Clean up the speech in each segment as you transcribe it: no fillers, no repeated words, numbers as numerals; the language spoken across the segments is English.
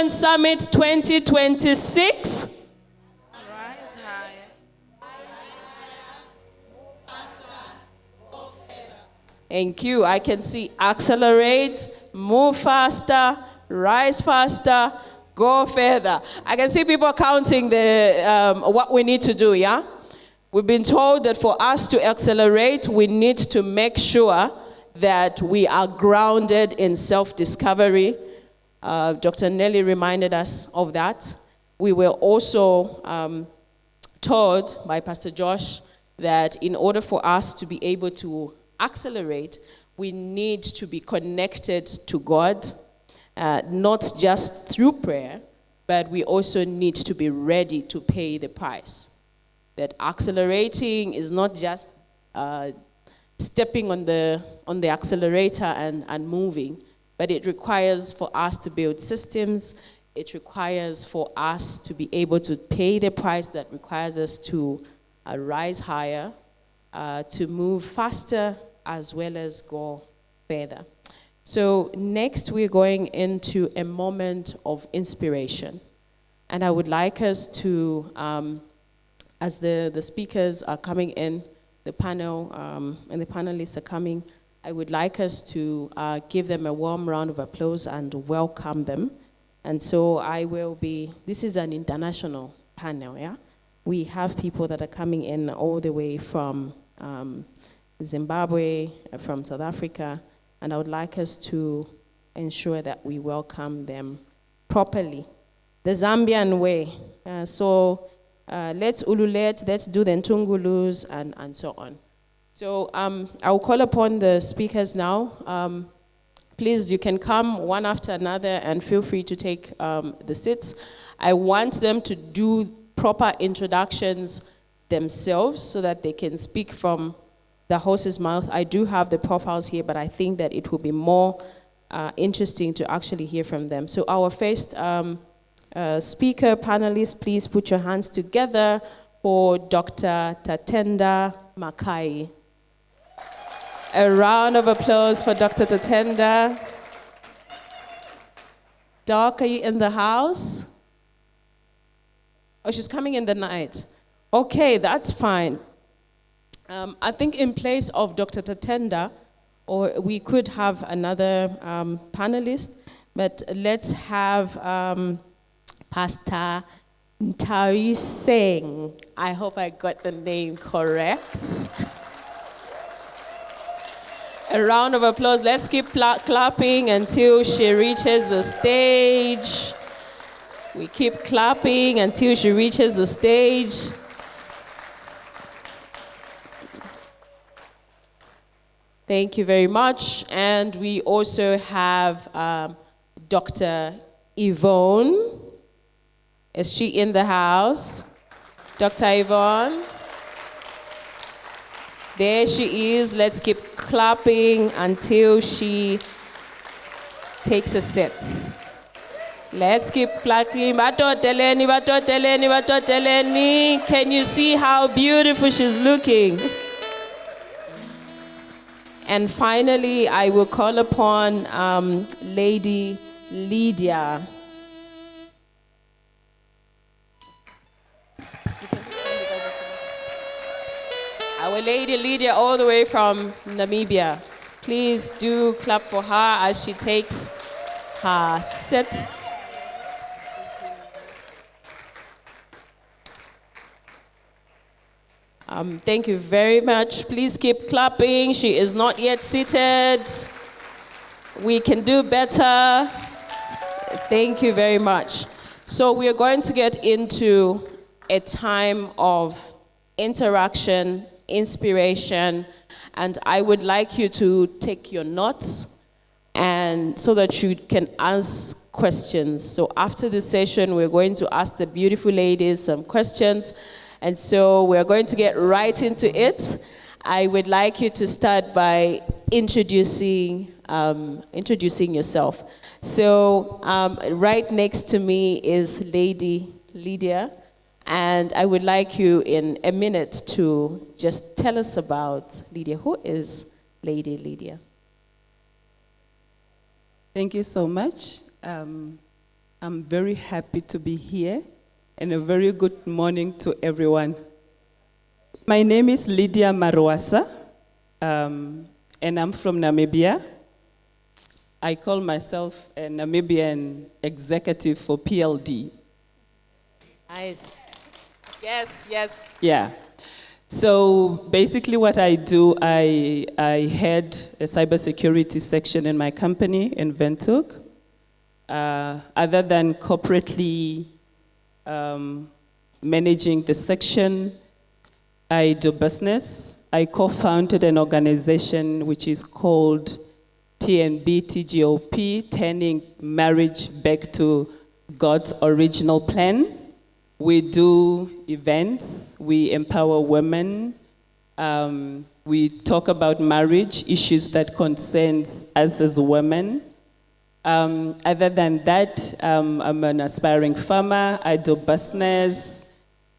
Women's Summit 2026. Thank you. I can see accelerate, move faster, rise faster, go further. I can see people counting the what we need to do, yeah? We've been told that for us to accelerate, we need to make sure that we are grounded in self-discovery. Dr. Nelly reminded us of that. We were also told by Pastor Josh that in order for us to be able to accelerate, we need to be connected to God, not just through prayer, but we also need to be ready to pay the price. That accelerating is not just stepping on the accelerator and moving, but it requires for us to build systems. It requires for us to be able to pay the price that requires us to rise higher, to move faster, as well as go further. So next we're going into a moment of inspiration. And I would like us to, as the speakers are coming in, the panel and the panelists are coming, I would like us to give them a warm round of applause and welcome them. And so this is an international panel, yeah? We have people that are coming in all the way from Zimbabwe, from South Africa, and I would like us to ensure that we welcome them properly. The Zambian way. Let's ululet, let's do the ntungulus, and so on. So I'll call upon the speakers now. Please, you can come one after another and feel free to take the seats. I want them to do proper introductions themselves so that they can speak from the horse's mouth. I do have the profiles here, but I think that it will be more interesting to actually hear from them. So our first speaker, panelists, please put your hands together for Dr. Tatenda Makai. A round of applause for Dr. Tatenda. Doc, are you in the house? Oh, she's coming in the night. Okay, that's fine. I think in place of Dr. Tatenda, or we could have another panelist, but let's have Pastor Ntari Singh. I hope I got the name correct. A round of applause. Let's keep clapping until she reaches the stage. We keep clapping until she reaches the stage. Thank you very much. And we also have Dr. Yvonne. Is she in the house? Dr. Yvonne? There she is. Let's keep clapping until she takes a seat. Let's keep clapping. Batoteleni, batoteleni, batoteleni. Can you see how beautiful she's looking? And finally, I will call upon Lady Lydia. Our Lady Lydia, all the way from Namibia. Please do clap for her as she takes her seat. Thank you very much. Please keep clapping. She is not yet seated. We can do better. Thank you very much. So we are going to get into a time of interaction, inspiration, and I would like you to take your notes and so that you can ask questions. So after this session, we're going to ask the beautiful ladies some questions. And so we're going to get right into it. I would like you to start by introducing yourself. So right next to me is Lady Lydia. And I would like you in a minute to just tell us about Lydia. Who is Lady Lydia? Thank you so much. I'm very happy to be here, and a very good morning to everyone. My name is Lydia Marwasa, and I'm from Namibia. I call myself a Namibian executive for PLD. Nice. Yes, yes. Yeah. So basically what I do, I head a cybersecurity section in my company in Windhoek. Other than corporately managing the section, I do business. I co-founded an organization which is called TNB TGOP, Turning Marriage Back to God's Original Plan. We do events, we empower women, we talk about marriage, issues that concerns us as women. Other than that, I'm an aspiring farmer, I do business,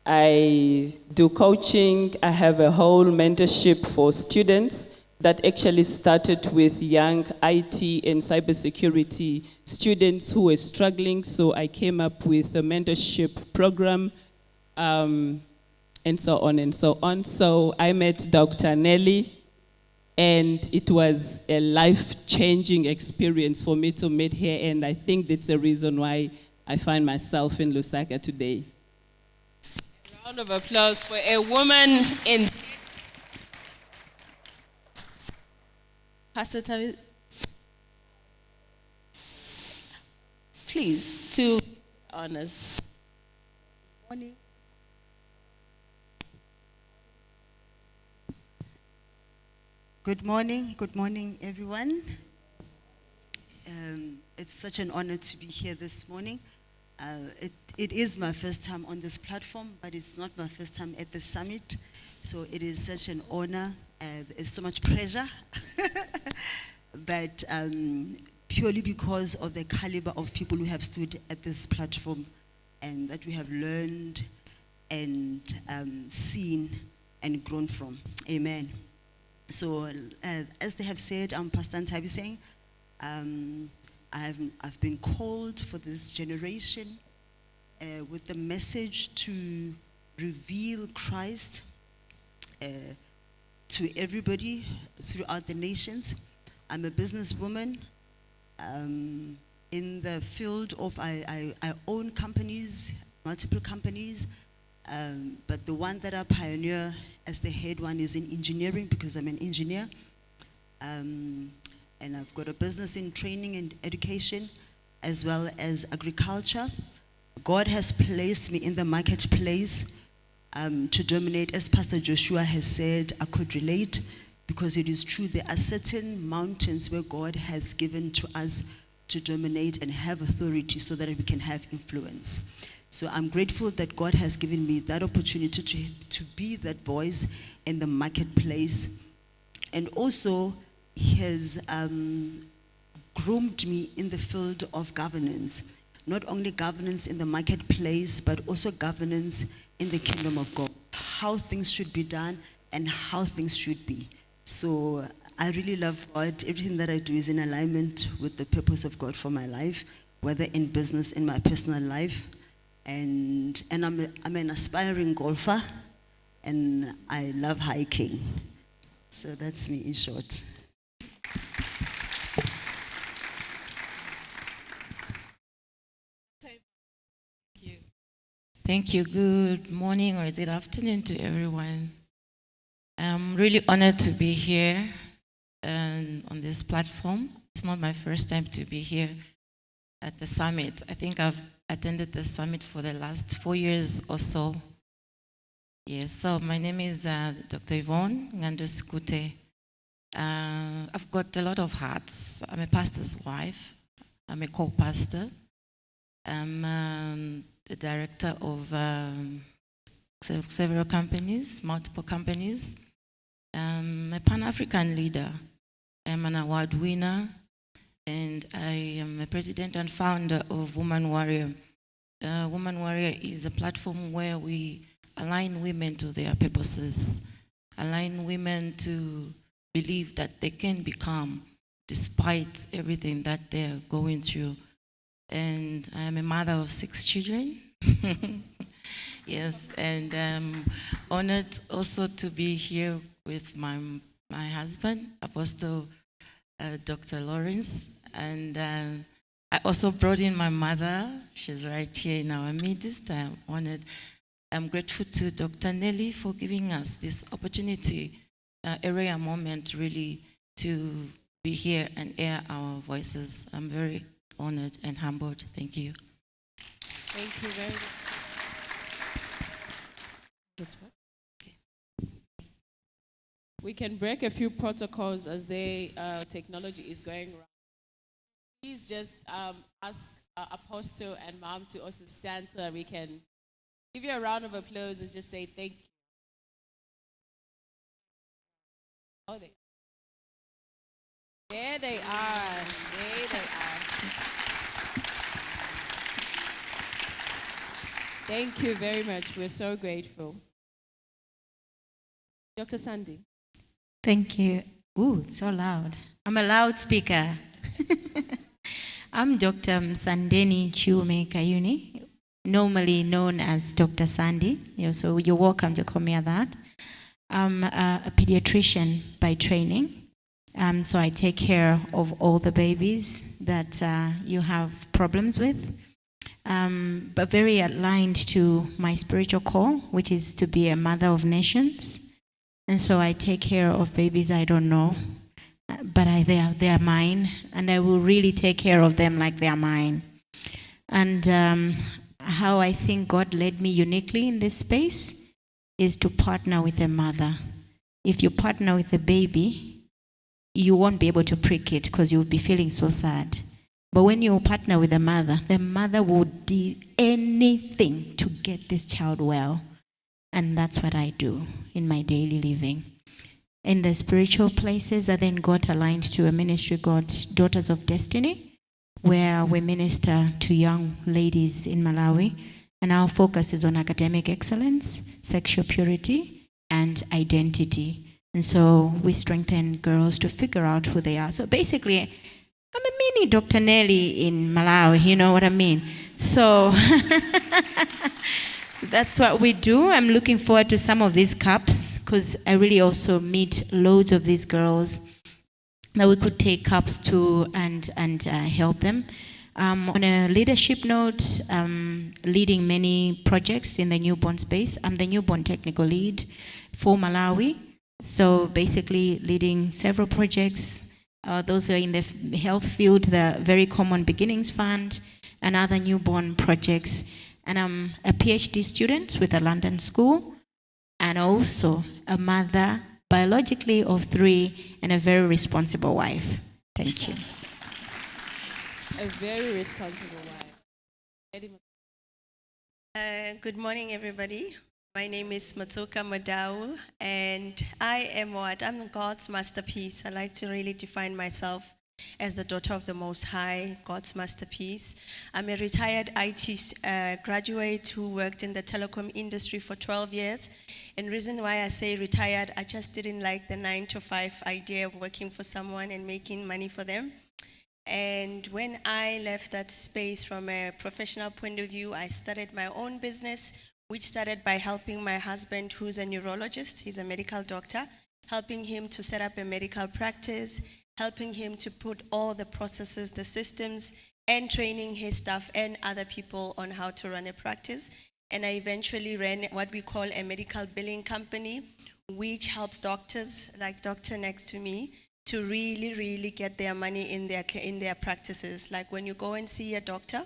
I do coaching, I have a whole mentorship for students that actually started with young IT and cybersecurity students who were struggling, so I came up with a mentorship program, and so on and so on. So I met Dr. Nelly, and it was a life-changing experience for me to meet her, and I think that's the reason why I find myself in Lusaka today. Round of applause for a woman in. Pastor Tavi, please, to honors. Morning. Good morning, everyone. It's such an honor to be here this morning. It is my first time on this platform, but it's not my first time at the summit. So it is such an honor. There's so much pressure, but purely because of the caliber of people who have stood at this platform and that we have learned and seen and grown from. Amen. So as they have said, I'm Pastor Ntabi saying, I've been called for this generation with the message to reveal Christ to everybody throughout the nations. I'm a businesswoman in the field of, I own companies, multiple companies, but the one that I pioneer as the head one is in engineering because I'm an engineer. And I've got a business in training and education as well as agriculture. God has placed me in the marketplace to dominate. As Pastor Joshua has said, I could relate because it is true. There are certain mountains where God has given to us to dominate and have authority so that we can have influence. So I'm grateful that God has given me that opportunity to be that voice in the marketplace. And also, He has groomed me in the field of governance. Not only governance in the marketplace, but also governance in the kingdom of God. How things should be done and how things should be. So I really love God. Everything that I do is in alignment with the purpose of God for my life, whether in business, in my personal life. And I'm an aspiring golfer, and I love hiking. So that's me in short. Thank you. Good morning, or is it afternoon to everyone? I'm really honored to be here and on this platform. It's not my first time to be here at the summit. I think I've attended the summit for the last 4 years or so. Yes, so my name is Dr. Yvonne Ngandus-Kute. I've got a lot of hats. I'm a pastor's wife. I'm a co-pastor. I'm the director of several companies, multiple companies. I'm a Pan-African leader. I'm an award winner, and I am a president and founder of Woman Warrior. Woman Warrior is a platform where we align women to their purposes, align women to believe that they can become despite everything that they're going through. and I am a mother of 6 children. Yes, and honored also to be here with my husband, Apostle Dr. Lawrence, and I also brought in my mother. She's right here in our midst. I'm honored. I'm grateful to Dr. Nelly for giving us this opportunity, a rare moment really, to be here and air our voices. I'm very honored and humbled. Thank you. Thank you very much. We can break a few protocols as the technology is going around. Please just ask Apostle and Mom to also stand so that we can give you a round of applause and just say thank you. Oh, there they are. There they are. Thank you very much. We're so grateful. Dr. Sandy. Thank you. Ooh, it's so loud. I'm a loudspeaker. I'm Dr. Sandeni Chiume Kayuni, normally known as Dr. Sandy. So you're welcome to call me that. I'm a pediatrician by training. So I take care of all the babies that you have problems with, but very aligned to my spiritual call, which is to be a mother of nations. And so I take care of babies I don't know, but they are mine, and I will really take care of them like they are mine. And how I think God led me uniquely in this space is to partner with a mother. If you partner with a baby, you won't be able to prick it because you'll be feeling so sad. But when you partner with a mother, the mother will do anything to get this child well. And that's what I do in my daily living. In the spiritual places, I then got aligned to a ministry called Daughters of Destiny, where we minister to young ladies in Malawi. And our focus is on academic excellence, sexual purity, and identity. And so we strengthen girls to figure out who they are. So basically, I'm a mini Dr. Nelly in Malawi, you know what I mean? So that's what we do. I'm looking forward to some of these cups because I really also meet loads of these girls that we could take cups to and help them. On a leadership note, leading many projects in the newborn space. I'm the newborn technical lead for Malawi. So basically leading several projects. Those are in the health field, the Very Common Beginnings Fund, and other newborn projects. And I'm a PhD student with a London school, and also a mother, biologically, of 3, and a very responsible wife. Thank you. A very responsible wife. Good morning, everybody. My name is Matsuka Madau, and I'm God's masterpiece. I like to really define myself as the daughter of the Most High, God's masterpiece. I'm a retired IT graduate who worked in the telecom industry for 12 years. And the reason why I say retired, I just didn't like the 9-to-5 idea of working for someone and making money for them. And when I left that space from a professional point of view, I started my own business, which started by helping my husband, who's a neurologist, he's a medical doctor, helping him to set up a medical practice, helping him to put all the processes, the systems, and training his staff and other people on how to run a practice. And I eventually ran what we call a medical billing company, which helps doctors, like doctor next to me, to really, really get their money in their practices. Like when you go and see a doctor,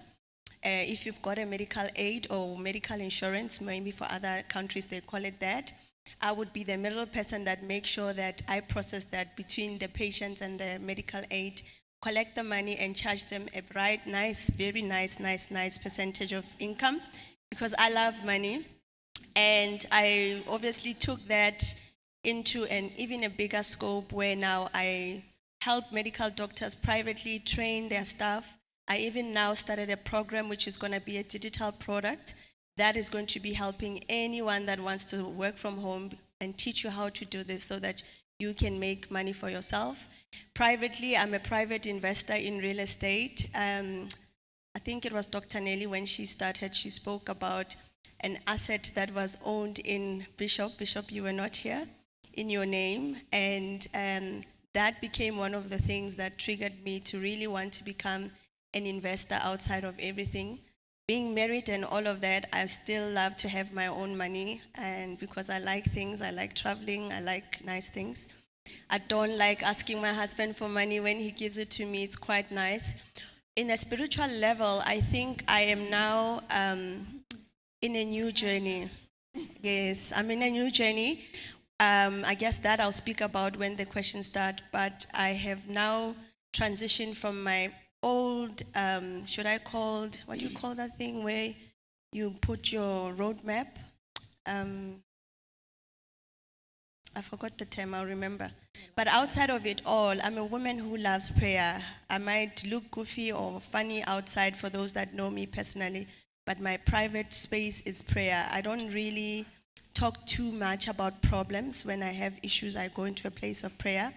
if you've got a medical aid or medical insurance, maybe for other countries they call it that, I would be the middle person that makes sure that I process that between the patients and the medical aid, collect the money and charge them a bright, nice, very nice percentage of income, because I love money. And I obviously took that into an even a bigger scope where now I help medical doctors privately train their staff. I even now started a program which is going to be a digital product that is going to be helping anyone that wants to work from home and teach you how to do this so that you can make money for yourself. Privately, I'm a private investor in real estate. I think it was Dr. Nelly when she started, she spoke about an asset that was owned in Bishop. Bishop, you were not here, in your name. And that became one of the things that triggered me to really want to become an investor outside of everything. Being married and all of that, I still love to have my own money, and because I like things, I like traveling, I like nice things. I don't like asking my husband for money. When he gives it to me, it's quite nice. In a spiritual level, I think I am now in a new journey. Yes, I'm in a new journey. I guess that I'll speak about when the questions start, but I have now transitioned from my old, what do you call that thing where you put your roadmap? I forgot the term, I'll remember. But outside of it all, I'm a woman who loves prayer. I might look goofy or funny outside for those that know me personally, but my private space is prayer. I don't really talk too much about problems. When I have issues, I go into a place of prayer.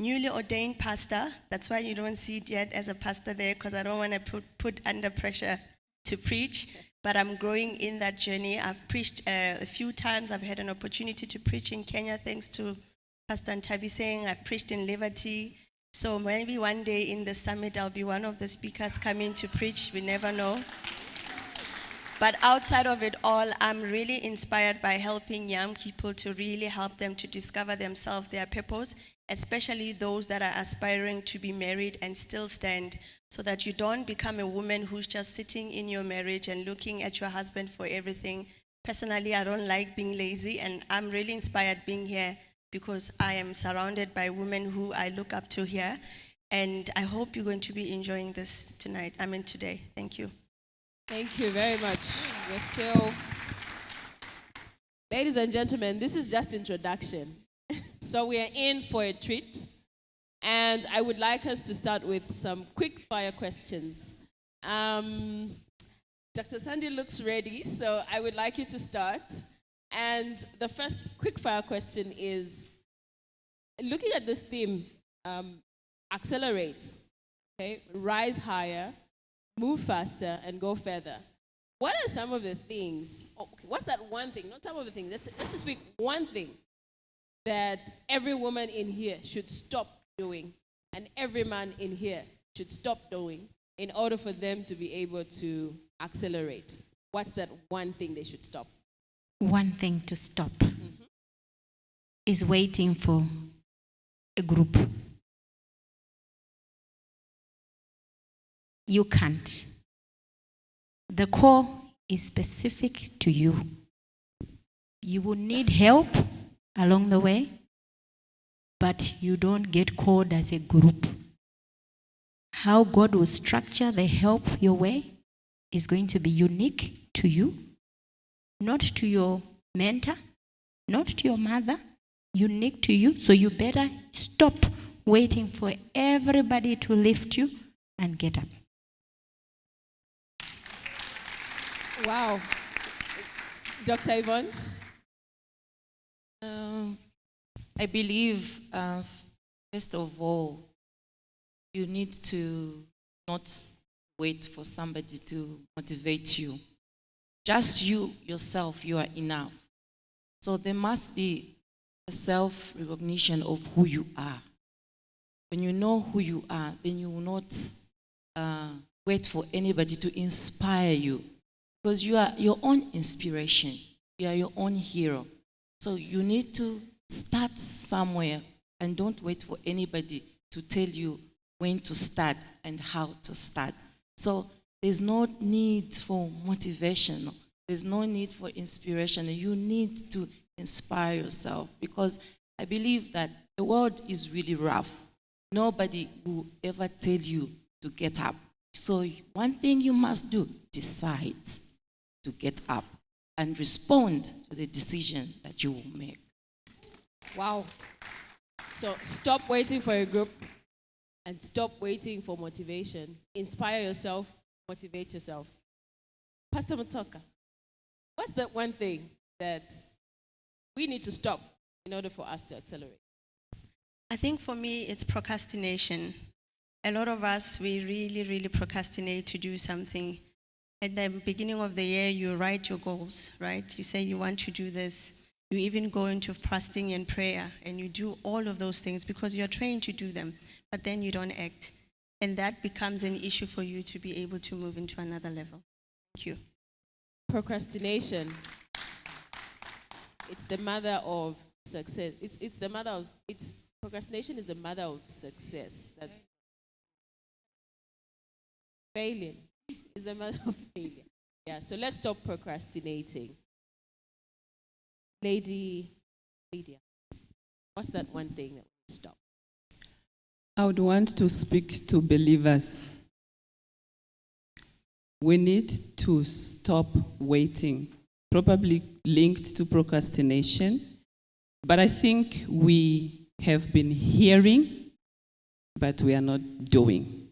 Newly ordained pastor, that's why you don't see it yet as a pastor there, because I don't want to put under pressure to preach, but I'm growing in that journey. I've preached a few times. I've had an opportunity to preach in Kenya thanks to Pastor Ntaviseng. I've preached in Liberty. So maybe one day in the summit, I'll be one of the speakers coming to preach. We never know. But outside of it all, I'm really inspired by helping young people to really help them to discover themselves, their purpose, especially those that are aspiring to be married and still stand, so that you don't become a woman who's just sitting in your marriage and looking at your husband for everything. Personally, I don't like being lazy, and I'm really inspired being here because I am surrounded by women who I look up to here, and I hope you're going to be enjoying this today. Thank you. Thank you very much. We're still... Ladies and gentlemen, this is just introduction. So we are in for a treat. And I would like us to start with some quick fire questions. Dr. Sandy looks ready, so I would like you to start. And the first quick fire question is, looking at this theme, accelerate, okay, rise higher, move faster, and go further. What are some of the things, what's that one thing, not some of the things, let's just pick one thing that every woman in here should stop doing and every man in here should stop doing in order for them to be able to accelerate? What's that one thing they should stop? One thing to stop is waiting for a group. You can't. The call is specific to you. You will need help along the way, but you don't get called as a group. How God will structure the help your way is going to be unique to you, not to your mentor, not to your mother, unique to you. So you better stop waiting for everybody to lift you and get up. Wow. Dr. Yvonne? I believe, first of all, you need to not wait for somebody to motivate you. Just you, yourself, you are enough. So there must be a self-recognition of who you are. When you know who you are, then you will not wait for anybody to inspire you. Because you are your own inspiration. You are your own hero. So you need to start somewhere and don't wait for anybody to tell you when to start and how to start. So there's no need for motivation. There's no need for inspiration. You need to inspire yourself, because I believe that the world is really rough. Nobody will ever tell you to get up. So one thing you must do, decide to get up and respond to the decision that you will make. Wow. So stop waiting for a group and stop waiting for motivation. Inspire yourself, motivate yourself. Pastor Matoka, what's that one thing that we need to stop in order for us to accelerate? I think for me, it's procrastination. a lot of us, we really, really procrastinate to do something. At the beginning of the year, you write your goals, right? You say you want to do this. You even go into fasting and prayer, and you do all of those things because you're trained to do them, but then you don't act. And that becomes an issue for you to be able to move into another level. Thank you. Procrastination. It's the mother of success. Procrastination is the mother of success. That's failing is the mother of failure. Yeah, so let's stop procrastinating. Lydia, what's that one thing that we stop? I would want to speak to believers. We need to stop waiting, probably linked to procrastination. But I think we have been hearing, but we are not doing.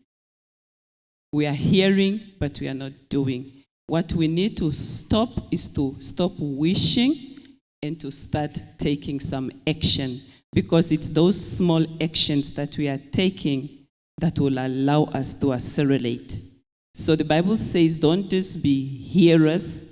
We are hearing, but we are not doing. What we need to stop is to stop wishing and to start taking some action, because it's those small actions that we are taking that will allow us to accelerate. So the Bible says, don't just be hearers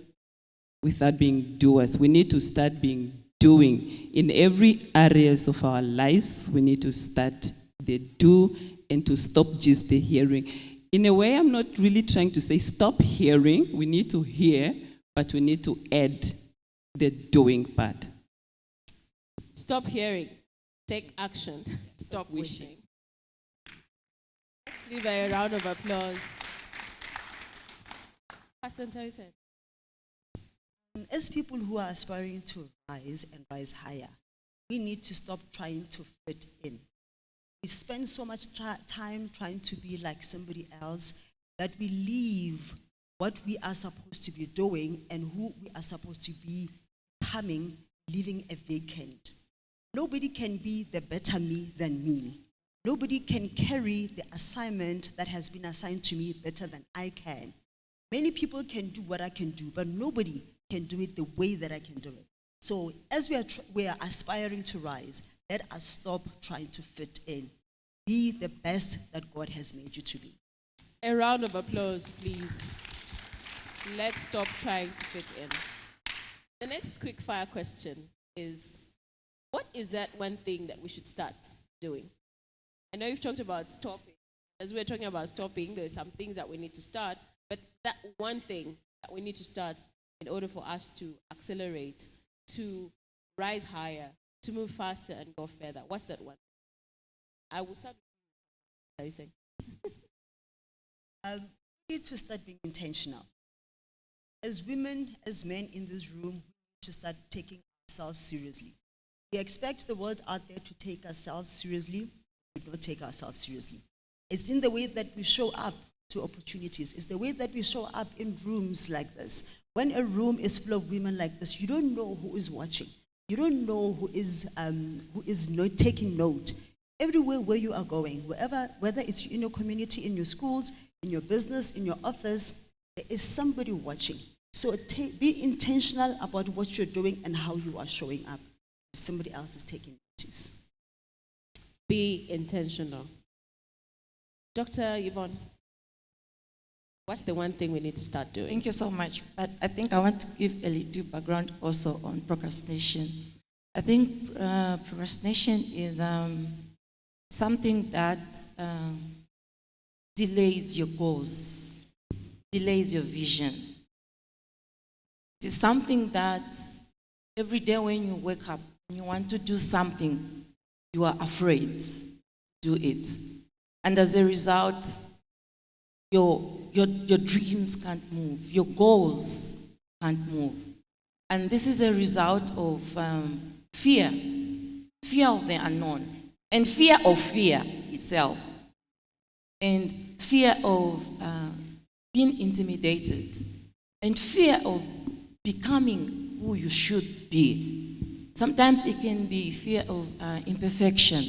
without being doers. We need to start being doing. In every areas of our lives, we need to start the do and to stop just the hearing. In a way, I'm not really trying to say stop hearing. We need to hear, but we need to add the doing part. Stop hearing. Take action. Stop wishing. Let's give a round of applause. Pastor Teresa. As people who are aspiring to rise and rise higher, we need to stop trying to fit in. We spend so much time trying to be like somebody else that we leave what we are supposed to be doing and who we are supposed to be becoming, leaving a vacant. Nobody can be the better me than me. Nobody can carry the assignment that has been assigned to me better than I can. Many people can do what I can do, but nobody can do it the way that I can do it. So as we are aspiring to rise, let us stop trying to fit in. Be the best that God has made you to be. A round of applause, please. Let's stop trying to fit in. The next quick fire question is, what is that one thing that we should start doing? I know you've talked about stopping. As we're talking about stopping, there's some things that we need to start, but that one thing that we need to start in order for us to accelerate, to rise higher, to move faster and go further. What's that one? I will start with you. We need to start being intentional. As women, as men in this room, we need to start taking ourselves seriously. We expect the world out there to take ourselves seriously. We don't take ourselves seriously. It's in the way that we show up to opportunities. It's the way that we show up in rooms like this. When a room is full of women like this, you don't know who is watching. You don't know who is taking note. Everywhere where you are going, whether it's in your community, in your schools, in your business, in your office, there is somebody watching. So be intentional about what you're doing and how you are showing up. Somebody else is taking notice. Be intentional. Dr. Yvonne, what's the one thing we need to start doing? Thank you so much. But I think I want to give a little background also on procrastination. I think procrastination is something that delays your goals, delays your vision. It is something that every day when you wake up and you want to do something, you are afraid to do it. And as a result, your dreams can't move, your goals can't move. And this is a result of fear of the unknown, and fear of fear itself, and fear of being intimidated, and fear of becoming who you should be. Sometimes it can be fear of imperfection,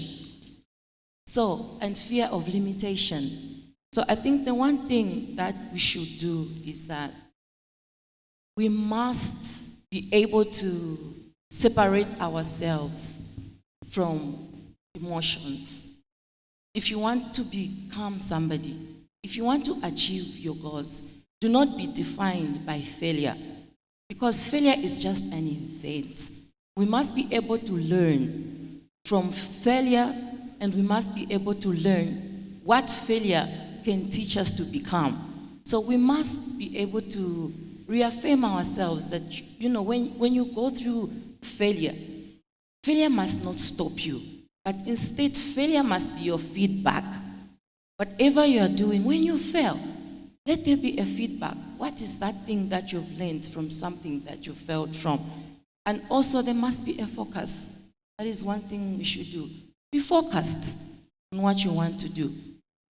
and fear of limitation. So I think the one thing that we should do is that we must be able to separate ourselves from emotions. if you want to become somebody, if you want to achieve your goals, do not be defined by failure, because failure is just an event. We must be able to learn from failure, and we must be able to learn what failure can teach us to become. So we must be able to reaffirm ourselves that, when you go through failure, failure must not stop you, but instead failure must be your feedback. Whatever you are doing, when you fail, let there be a feedback. What is that thing that you've learned from something that you failed from? And also there must be a focus. That is one thing we should do. Be focused on what you want to do.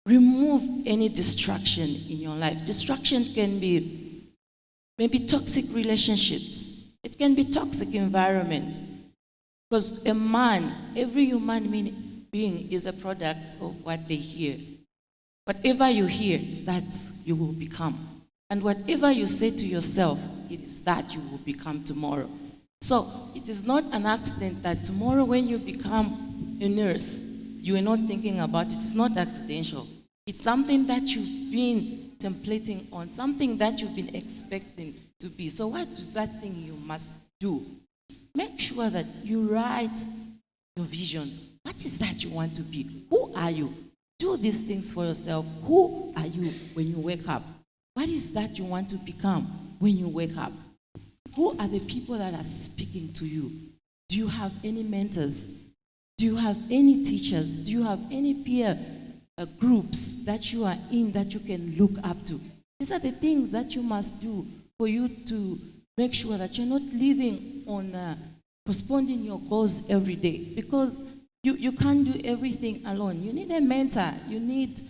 Remove any distraction in your life. Distraction can be maybe toxic relationships. It can be toxic environment. Because every human being is a product of what they hear. Whatever you hear is that you will become. And whatever you say to yourself, it is that you will become tomorrow. So it is not an accident that tomorrow when you become a nurse, you are not thinking about it. It's not accidental. It's something that you've been templating on, something that you've been expecting to be. So what is that thing you must do? Make sure that you write your vision. What is that you want to be? Who are you? Do these things for yourself. Who are you when you wake up? What is that you want to become when you wake up? Who are the people that are speaking to you? Do you have any mentors? Do you have any teachers? Do you have any peer groups that you are in that you can look up to? These are the things that you must do for you to make sure that you're not living on postponing your goals every day, because you can't do everything alone. You need a mentor. You need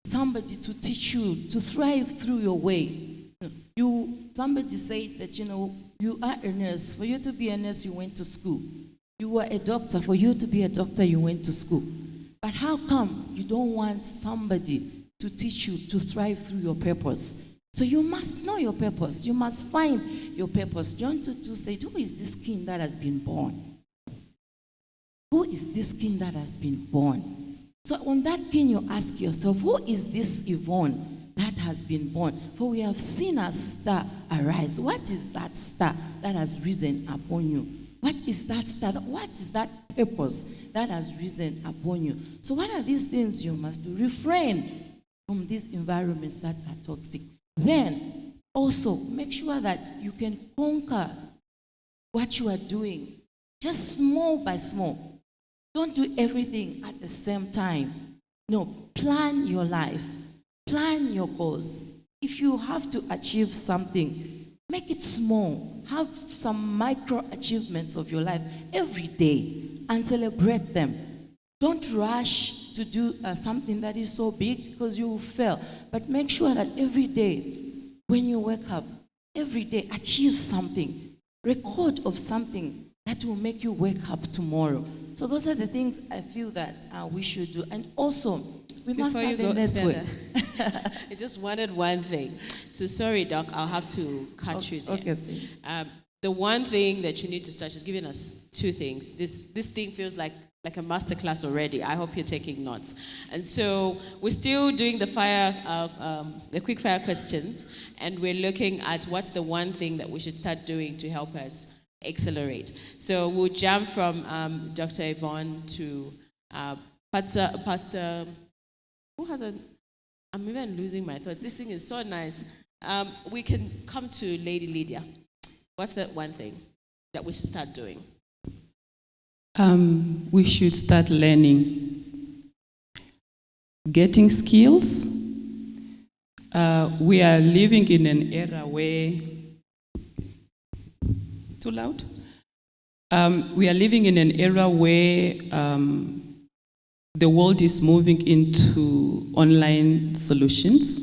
somebody to teach you to thrive through your way. Somebody said that, you are a nurse. For you to be a nurse, you went to school. You were a doctor. For you to be a doctor, you went to school. But how come you don't want somebody to teach you to thrive through your purpose? So you must know your purpose. You must find your purpose. John 2:2 said, who is this king that has been born? Who is this king that has been born? So on that king, you ask yourself, who is this Yvonne that has been born? For we have seen a star arise. What is that star that has risen upon you? What is that star? What is that purpose that has risen upon you? So what are these things you must do? Refrain from these environments that are toxic. Then also make sure that you can conquer what you are doing, just small by small. Don't do everything at the same time. No, plan your life. Plan your goals. If you have to achieve something, make it small. Have some micro achievements of your life every day and celebrate them. Don't rush to do something that is so big, because you will fail. But make sure that every day, when you wake up, every day, achieve something. Record of something that will make you wake up tomorrow. So those are the things I feel that we should do. And also, we must have a network. I just wanted one thing. So sorry, Doc, I'll have to cut you there. Okay. The one thing that you need to start, she's giving us two things. This thing feels like a masterclass already. I hope you're taking notes. And so we're still doing the quick fire questions, and we're looking at what's the one thing that we should start doing to help us accelerate. So we'll jump from Dr. Yvonne to Pastor. Who has a? I'm even losing my thought. This thing is so nice. We can come to Lady Lydia. What's that one thing that we should start doing? We should start learning, getting skills. We are living in an era where, too loud? We are living in an era where the world is moving into online solutions.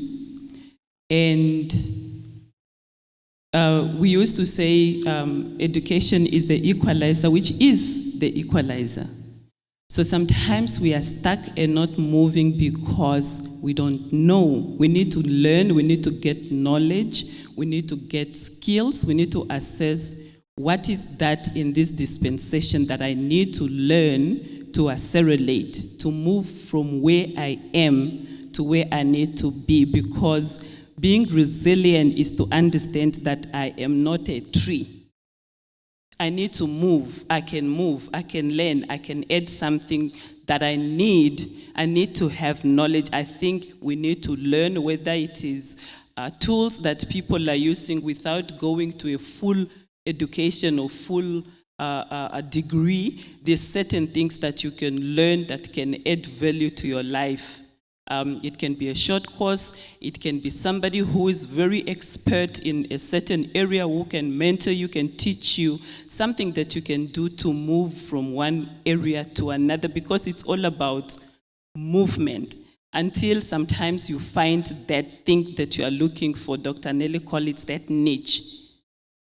And we used to say education is the equalizer, which is the equalizer. So sometimes we are stuck and not moving because we don't know. We need to learn, we need to get knowledge, we need to get skills, we need to assess what is that in this dispensation that I need to learn to accelerate, to move from where I am to where I need to be, because being resilient is to understand that I am not a tree. I need to move, I can learn, I can add something that I need. I need to have knowledge. I think we need to learn, whether it is tools that people are using without going to a full education or full a degree. There's certain things that you can learn that can add value to your life. It can be a short course. It can be somebody who is very expert in a certain area who can mentor you, can teach you something that you can do to move from one area to another, because it's all about movement until sometimes you find that thing that you are looking for. Dr. Nelly calls it that niche.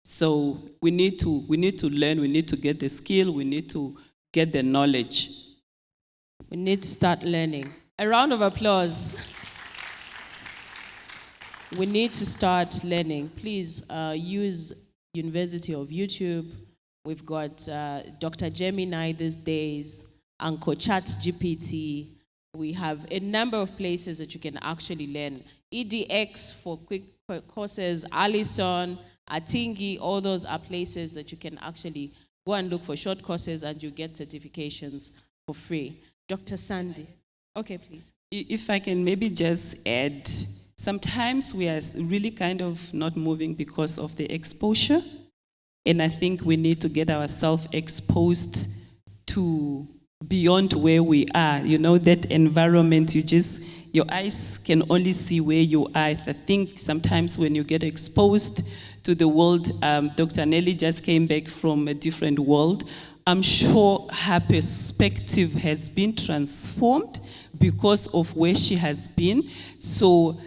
So we need to learn, we need to get the skill, we need to get the knowledge. We need to start learning. A round of applause. We need to start learning. Please use University of YouTube. We've got Dr. Gemini these days, Uncle Chat GPT. We have a number of places that you can actually learn. EDX for quick courses, Allison, Atingi, all those are places that you can actually go and look for short courses and you get certifications for free. Dr. Sandy. Okay, please. If I can maybe just add, sometimes we are really kind of not moving because of the exposure. And I think we need to get ourselves exposed to beyond where we are. You know, that environment, your eyes can only see where you are. I think sometimes when you get exposed to the world, Dr. Nelly just came back from a different world. I'm sure her perspective has been transformed because of where she has been. So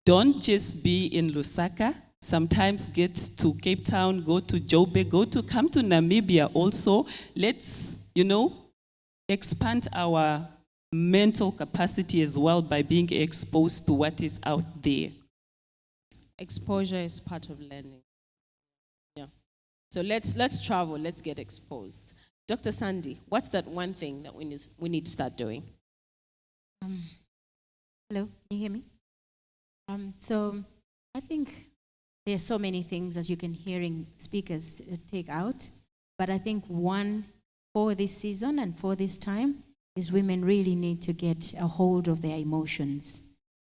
don't just be in Lusaka. Sometimes get to Cape Town, go to Joburg, come to Namibia also. Let's, expand our mental capacity as well by being exposed to what is out there. Exposure is part of learning. Yeah. So let's travel, let's get exposed. Dr. Sandy, what's that one thing that we need to start doing? Hello, can you hear me? So I think there are so many things, as you can hearing speakers take out, but I think one for this season and for this time is women really need to get a hold of their emotions.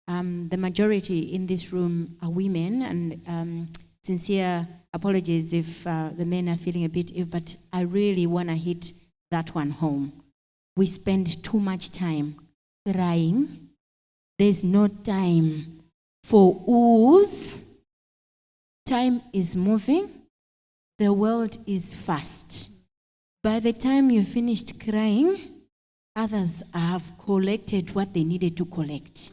The majority in this room are women, and sincere apologies if the men are feeling a bit ill, but I really want to hit that one home. We spend too much time crying. There's no time for oohs. Time is moving. The world is fast. By the time you finished crying, others have collected what they needed to collect.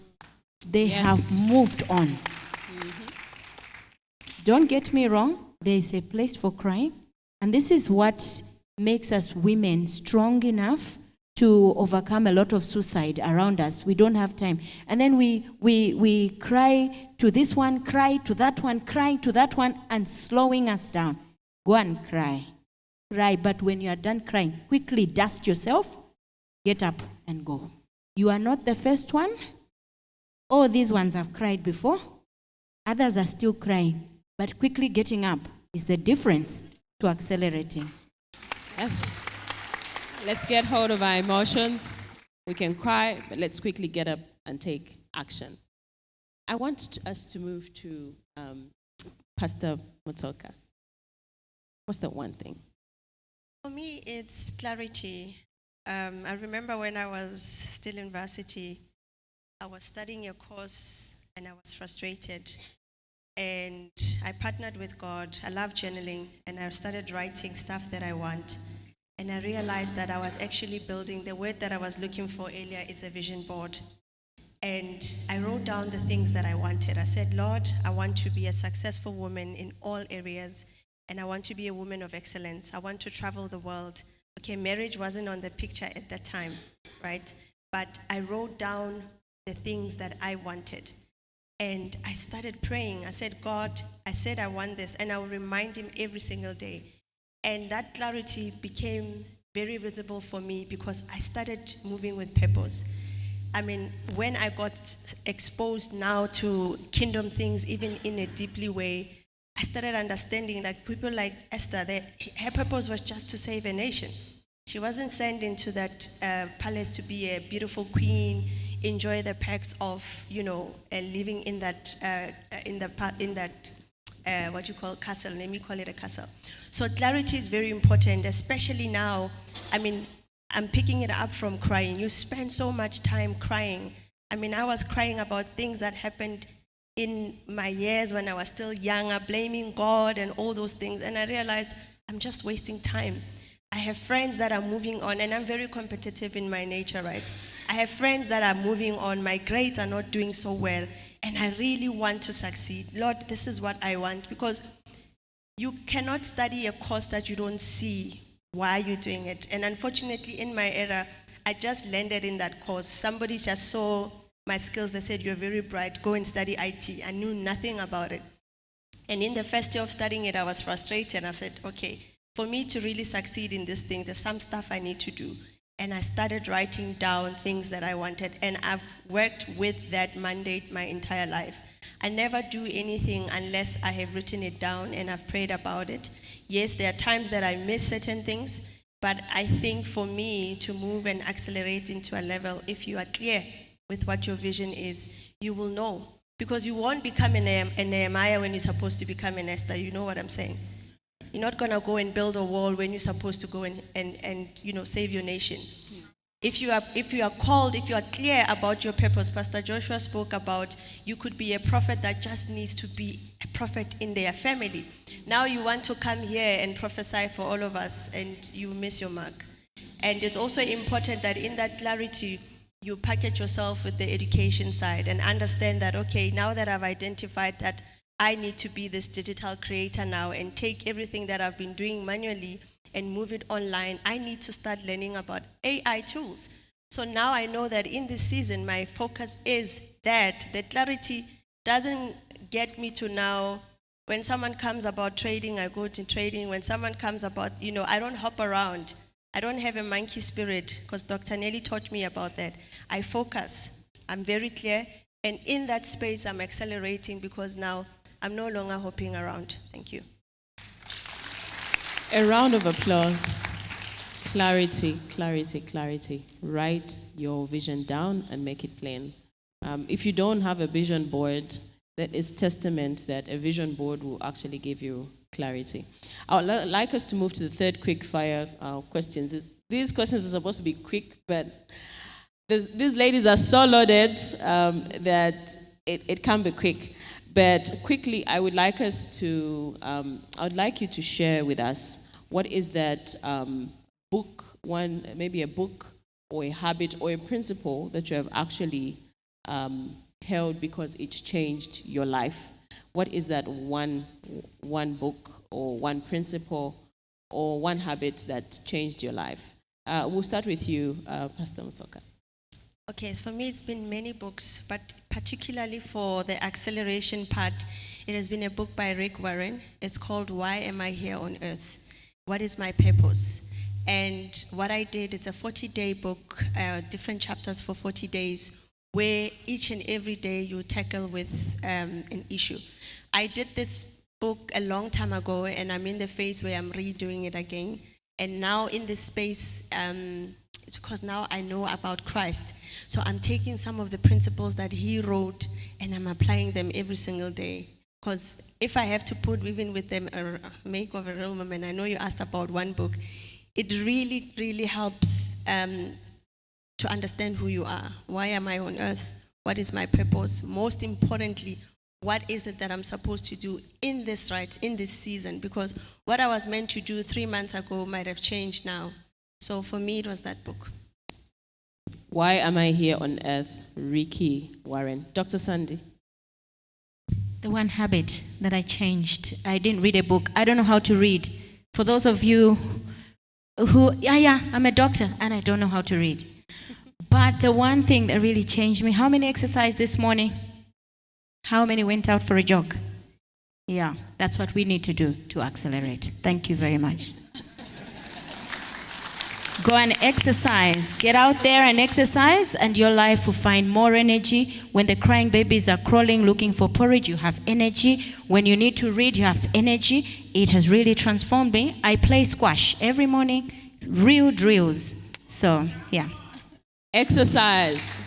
They have moved on. Mm-hmm. Don't get me wrong, there is a place for crying. And this is what makes us women strong enough to overcome a lot of suicide around us. We don't have time. And then we cry to this one, cry to that one, cry to that one, and slowing us down. Go and cry. Cry, but when you are done crying, quickly dust yourself, get up and go. You are not the first one. All these ones have cried before. Others are still crying. But quickly getting up is the difference to accelerating. Yes. Let's get hold of our emotions. We can cry, but let's quickly get up and take action. I want us to move to Pastor Motoka. What's the one thing? For me, it's clarity. I remember when I was still in varsity, I was studying a course and I was frustrated. And I partnered with God. I love journaling, and I started writing stuff that I want. And I realized that I was actually building, the word that I was looking for earlier is a vision board. And I wrote down the things that I wanted. I said, Lord, I want to be a successful woman in all areas, and I want to be a woman of excellence. I want to travel the world. Okay, marriage wasn't on the picture at that time, right? But I wrote down the things that I wanted. And I started praying. I said, God, I said I want this, and I will remind him every single day. And that clarity became very visible for me because I started moving with purpose. I mean, when I got exposed now to kingdom things, even in a deeply way, I started understanding that people like Esther, her purpose was just to save a nation. She wasn't sent into that palace to be a beautiful queen, enjoy the perks of, living in that what you call castle. Let me call it a castle. So clarity is very important, especially now. I mean, I'm picking it up from crying. You spend so much time crying. I mean, I was crying about things that happened in my years when I was still younger, blaming God and all those things. And I realized I'm just wasting time. I have friends that are moving on, and I'm very competitive in my nature, right? I have friends that are moving on. My grades are not doing so well, and I really want to succeed. Lord, this is what I want, because you cannot study a course that you don't see why you're doing it. And unfortunately, in my era, I just landed in that course. Somebody just saw my skills. They said, you're very bright, go and study IT. I knew nothing about it. And in the first year of studying it, I was frustrated. I said, okay, for me to really succeed in this thing, there's some stuff I need to do. And I started writing down things that I wanted. And I've worked with that mandate my entire life. I never do anything unless I have written it down and I've prayed about it. Yes, there are times that I miss certain things, but I think for me to move and accelerate into a level, if you are clear with what your vision is, you will know. Because you won't become a Nehemiah when you're supposed to become an Esther. You know what I'm saying? You're not going to go and build a wall when you're supposed to go and save your nation. If you are called, if you are clear about your purpose, Pastor Joshua spoke about you could be a prophet that just needs to be a prophet in their family. Now you want to come here and prophesy for all of us, and you miss your mark. And it's also important that in that clarity, you package yourself with the education side and understand that, okay, now that I've identified that I need to be this digital creator now and take everything that I've been doing manually and move it online, I need to start learning about AI tools. So now I know that in this season, my focus is that the clarity doesn't get me to now, when someone comes about trading, I go to trading. When someone comes about, I don't hop around. I don't have a monkey spirit, because Dr. Nelly taught me about that. I focus. I'm very clear. And in that space, I'm accelerating because now I'm no longer hopping around. Thank you. A round of applause. Clarity, clarity, clarity. Write your vision down and make it plain. If you don't have a vision board, that is testament that a vision board will actually give you clarity. I would like us to move to the third quick fire questions. These questions are supposed to be quick, but these ladies are so loaded that it can be quick. But quickly, I would like you to share with us what is that book, maybe a book or a habit or a principle that you have actually held because it's changed your life. What is that one book or one principle or one habit that changed your life? We'll start with you, Pastor Mutoka. Okay, so for me, it's been many books, but particularly for the acceleration part, it has been a book by Rick Warren. It's called Why Am I Here on Earth? What is my purpose? And what I did, it's a 40-day book, different chapters for 40 days, where each and every day you tackle with an issue. I did this book a long time ago, and I'm in the phase where I'm redoing it again. And now in this space, because now I know about Christ. So I'm taking some of the principles that he wrote and I'm applying them every single day. Because if I have to put even with them a make of a real woman, I know you asked about one book, it really, really helps to understand who you are. Why am I on earth? What is my purpose? Most importantly, what is it that I'm supposed to do in this season? Because what I was meant to do 3 months ago might have changed now. So for me, it was that book. Why Am I Here on Earth? Ricky Warren. Dr. Sandy. The one habit that I changed, I didn't read a book. I don't know how to read. For those of you who, I'm a doctor and I don't know how to read. But the one thing that really changed me, how many exercised this morning? How many went out for a jog? Yeah, that's what we need to do to accelerate. Thank you very much. Go and exercise. Get out there and exercise, and your life will find more energy. When the crying babies are crawling looking for porridge, you have energy. When you need to read, you have energy. It has really transformed me. I play squash every morning, real drills. So, yeah. Exercise.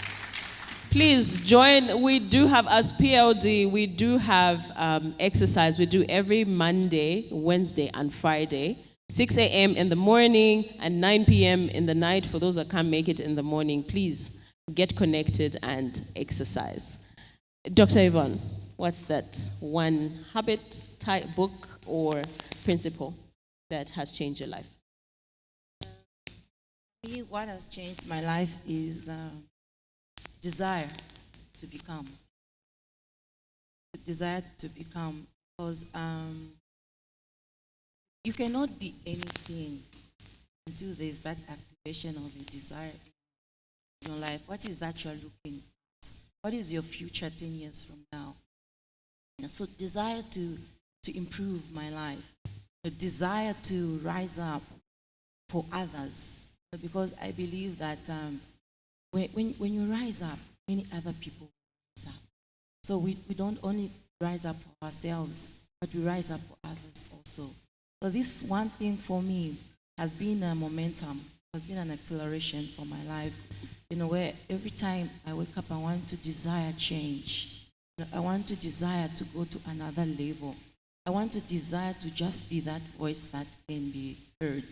Please join. We do have, as PLD, we do have exercise. We do every Monday, Wednesday, and Friday. 6 a.m. in the morning and 9 p.m. in the night. For those that can't make it in the morning, please get connected and exercise. Dr. Yvonne, what's that one habit, type, book, or principle that has changed your life? What has changed my life is desire to become. The desire to become, because you cannot be anything until there's that activation of a desire in your life. What is that you're looking at? What is your future 10 years from now? And so desire to improve my life, a desire to rise up for others, because I believe that when you rise up, many other people rise up. So we don't only rise up for ourselves, but we rise up for others also. So this one thing for me has been a momentum, has been an acceleration for my life, where every time I wake up, I want to desire change. I want to desire to go to another level. I want to desire to just be that voice that can be heard.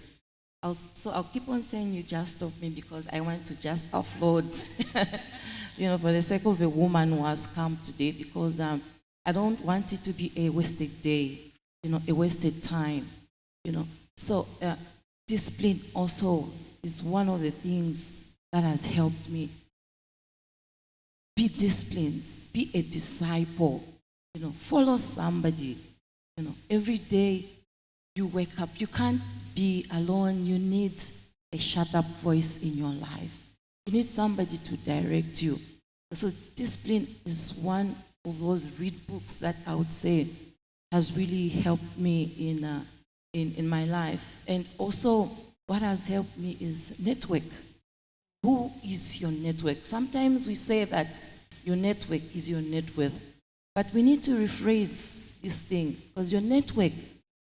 I'll keep on saying you just stop me because I want to just offload, for the sake of a woman who has come today, because I don't want it to be a wasted day, a wasted time. So discipline also is one of the things that has helped me. Be disciplined, be a disciple, follow somebody. Every day you wake up, you can't be alone. You need a shut up voice in your life. You need somebody to direct you. So discipline is one of those read books that I would say has really helped me in my life. And also what has helped me is network. Who is your network? Sometimes we say that your network is your net worth, but we need to rephrase this thing, because your network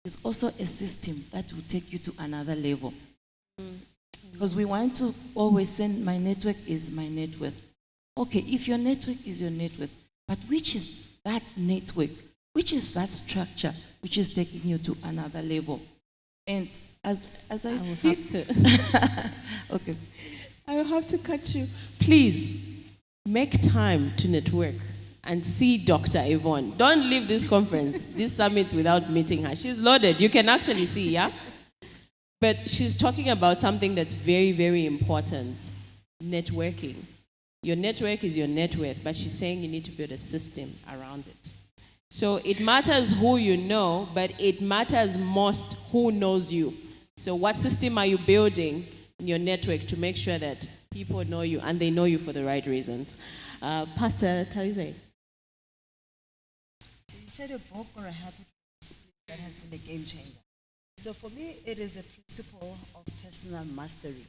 is also a system that will take you to another level. Because we want to always say my network is my net worth. Okay, if your network is your net worth, but which is that network? Which is that structure which is taking you to another level? And as I speak okay, I will have to cut you. Please make time to network and see Dr. Yvonne. Don't leave this conference, this summit, without meeting her. She's loaded. You can actually see, yeah? But she's talking about something that's very, very important: networking. Your network is your net worth, but she's saying you need to build a system around it. So it matters who you know, but it matters most who knows you. So what system are you building in your network to make sure that people know you and they know you for the right reasons? Pastor Talize. So you said a book or a habit that has been a game changer. So for me, it is a principle of personal mastery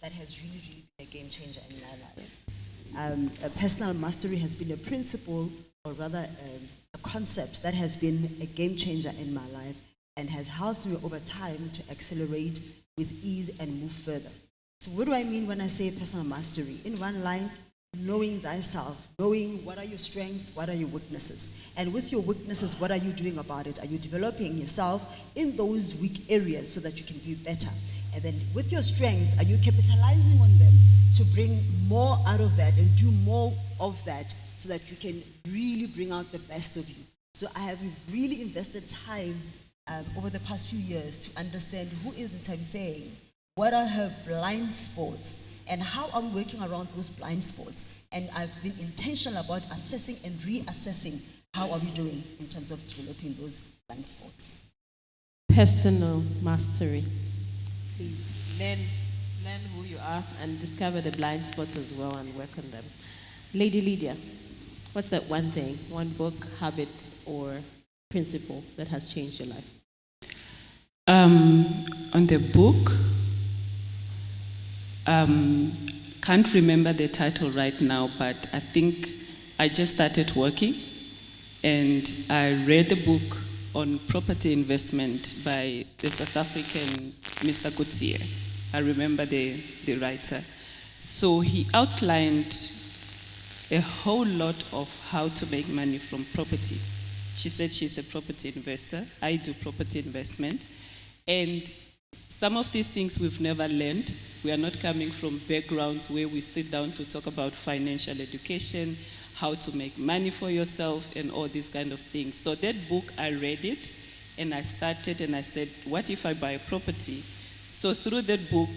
that has really, really been a game changer in my life. Personal mastery has been a principle, or rather a concept that has been a game changer in my life and has helped me over time to accelerate with ease and move further. So what do I mean when I say personal mastery? In one line, knowing thyself, knowing what are your strengths, what are your weaknesses. And with your weaknesses, what are you doing about it? Are you developing yourself in those weak areas so that you can be better? And then with your strengths, are you capitalizing on them to bring more out of that and do more of that so that you can really bring out the best of you? So I have really invested time over the past few years to understand who is Ntabiseng, what are her blind spots, and how are we working around those blind spots. And I've been intentional about assessing and reassessing how are we doing in terms of developing those blind spots. Personal mastery. Please learn who you are and discover the blind spots as well and work on them. Lady Lydia, what's that one thing, one book, habit, or principle that has changed your life? On the book, Can't remember the title right now, but I think I just started working, and I read a book on property investment by the South African Mr. Coetzee. I remember the writer. So he outlined a whole lot of how to make money from properties. She said she's a property investor. I do property investment. And some of these things we've never learned. We are not coming from backgrounds where we sit down to talk about financial education, how to make money for yourself, and all these kind of things. So that book, I read it, and I started, and I said, what if I buy a property? So through that book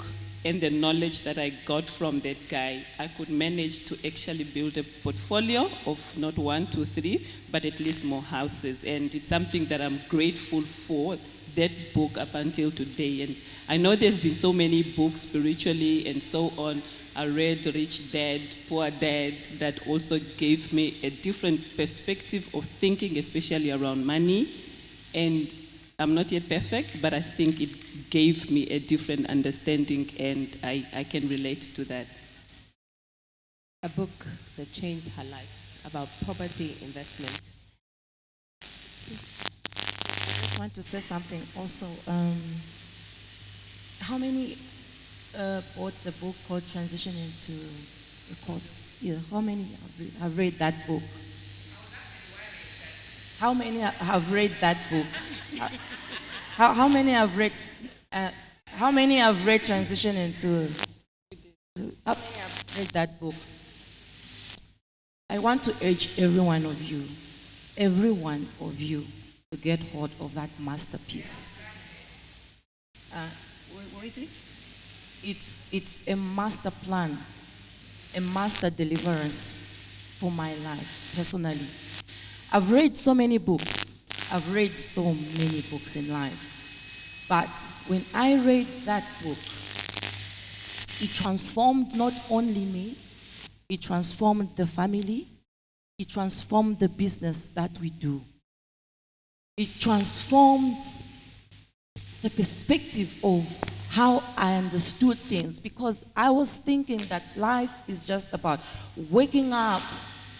and the knowledge that I got from that guy, I could manage to actually build a portfolio of not 1, 2, 3, but at least more houses. And it's something that I'm grateful for, that book up until today. And I know there's been so many books spiritually and so on. I read Rich Dad, Poor Dad, that also gave me a different perspective of thinking, especially around money. And I'm not yet perfect, but I think it gave me a different understanding, and I can relate to that. A book that changed her life about property investment. I just want to say something also. How many bought the book called Transition into the Courts? Yeah, how many have read that book? How many have read that book? How many have read? How many have read Transition into? How many have read that book? I want to urge every one of you, to get hold of that masterpiece. What is it? It's a master plan, a master deliverance for my life personally. I've read so many books. I've read so many books in life. But when I read that book, it transformed not only me, it transformed the family, it transformed the business that we do. It transformed the perspective of how I understood things, because I was thinking that life is just about waking up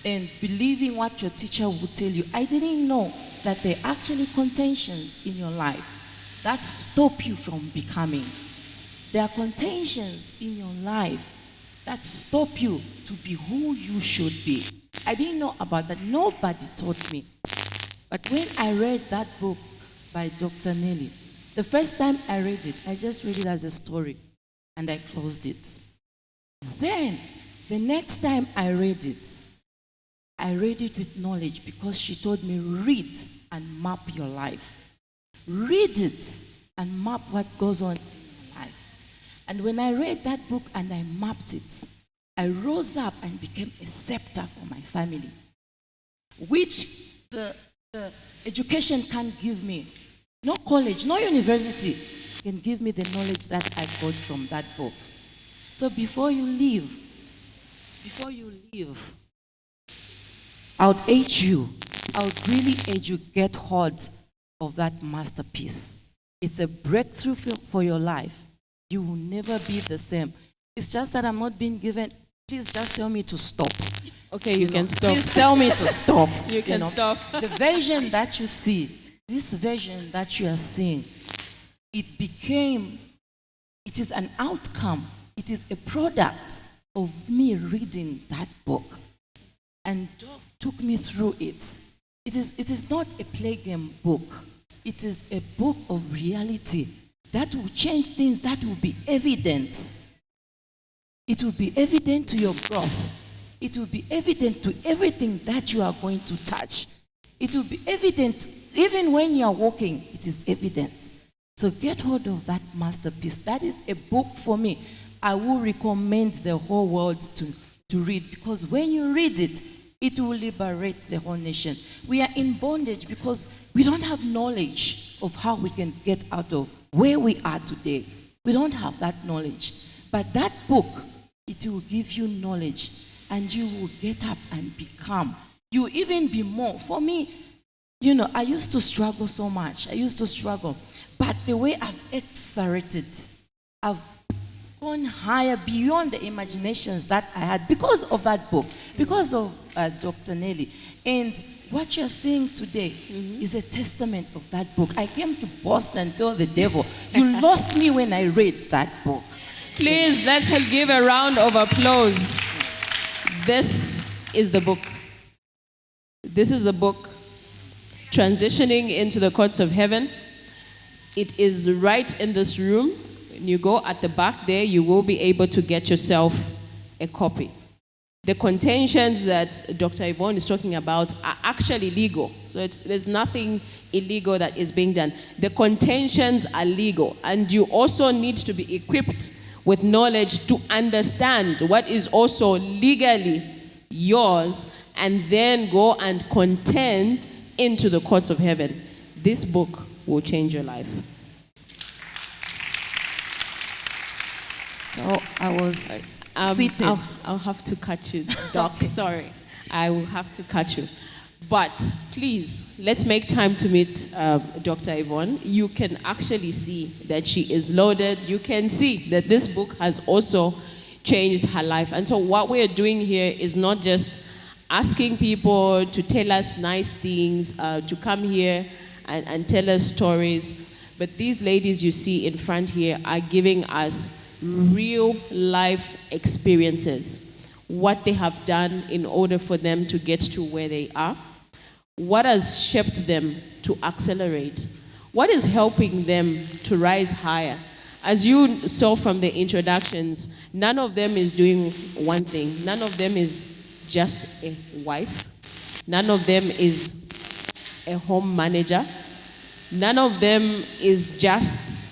and believing what your teacher would tell you. I didn't know that there are actually contentions in your life that stop you from becoming. There are contentions in your life that stop you to be who you should be. I didn't know about that. Nobody taught me. But when I read that book by Dr. Nelly, the first time I read it, I just read it as a story, and I closed it. Then, the next time I read it with knowledge, because she told me, read and map your life. Read it and map what goes on in your life. And when I read that book and I mapped it, I rose up and became a scepter for my family, which the education can't give me. No college, no university can give me the knowledge that I got from that book. So before you leave, I would urge you, I would really urge you, get hold of that masterpiece. It's a breakthrough for your life. You will never be the same. It's just that I'm not being given, please just tell me to stop. Okay, you can stop. Please tell me to stop. You can stop. The version that you see, this version that you are seeing, it is an outcome. It is a product of me reading that book. And Doc took me through it. It is not a play game book. It is a book of reality that will change things, that will be evident. It will be evident to your growth. It will be evident to everything that you are going to touch. It will be evident even when you are walking, it is evident. So get hold of that masterpiece. That is a book for me. I will recommend the whole world to read, because when you read it, it will liberate the whole nation. We are in bondage because we don't have knowledge of how we can get out of where we are today. We don't have that knowledge. But that book, it will give you knowledge, and you will get up and become. You will even be more. For me, I used to struggle so much. But the way I've accelerated, I've gone higher beyond the imaginations that I had because of that book, because of Dr. Nelly. And what you're seeing today is a testament of that book. I came to boast and tell the devil, you lost me when I read that book. Please, let's give a round of applause. This is the book. This is the book, Transitioning into the Courts of Heaven. It is right in this room. When you go at the back there, you will be able to get yourself a copy. The contentions that Dr. Yvonne is talking about are actually legal. So there's nothing illegal that is being done. The contentions are legal. And you also need to be equipped with knowledge to understand what is also legally yours, and then go and contend into the courts of heaven. This book will change your life. So I was seated. I'll have to cut you, Doc. Sorry. I will have to cut you. But please, let's make time to meet Dr. Yvonne. You can actually see that she is loaded. You can see that this book has also changed her life. And so what we're doing here is not just asking people to tell us nice things, to come here and tell us stories, but these ladies you see in front here are giving us real life experiences, what they have done in order for them to get to where they are, what has shaped them to accelerate, what is helping them to rise higher. As you saw from the introductions, none of them is doing one thing. None of them is just a wife. None of them is a home manager. None of them is just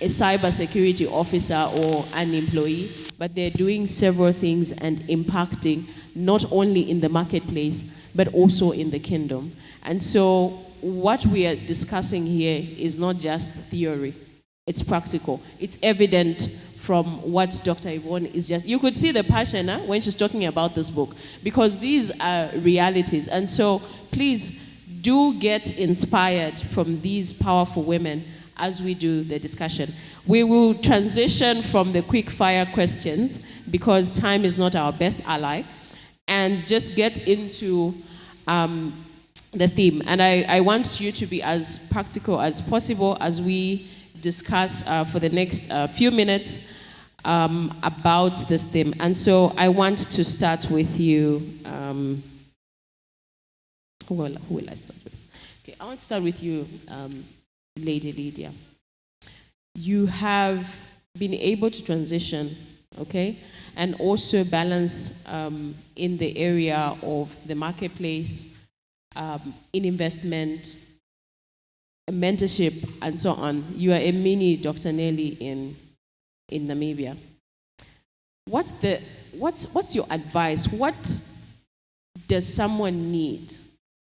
a cybersecurity officer or an employee, but they're doing several things and impacting not only in the marketplace, but also in the kingdom. And so what we are discussing here is not just theory, it's practical. It's evident from what Dr. Yvonne is just, you could see the passion when she's talking about this book, because these are realities. And so please do get inspired from these powerful women as we do the discussion. We will transition from the quick fire questions because time is not our best ally, and just get into the theme. And I want you to be as practical as possible as we discuss for the next few minutes about this theme. And so I want to start with you. Who will I start with? Okay, I want to start with you, Lady Lydia. You have been able to transition, okay, and also balance in the area of the marketplace, in investment, mentorship, and so on. You are a mini Dr. Nelly in Namibia. What's your advice? What does someone need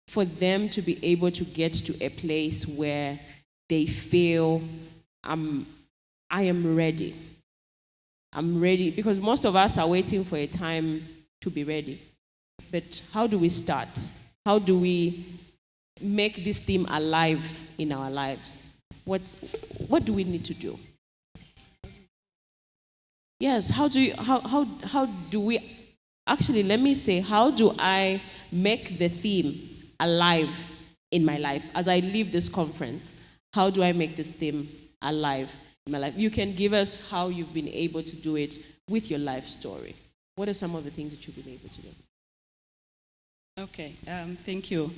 for them to be able to get to a place where they feel, I am ready? I'm ready, because most of us are waiting for a time to be ready. But how do we start? How do we make this theme alive in our lives? What do we need to do? Yes, how do we, actually, let me say, how do I make the theme alive in my life as I leave this conference? How do I make this theme alive in my life? You can give us how you've been able to do it with your life story. What are some of the things that you've been able to do? Okay, thank you.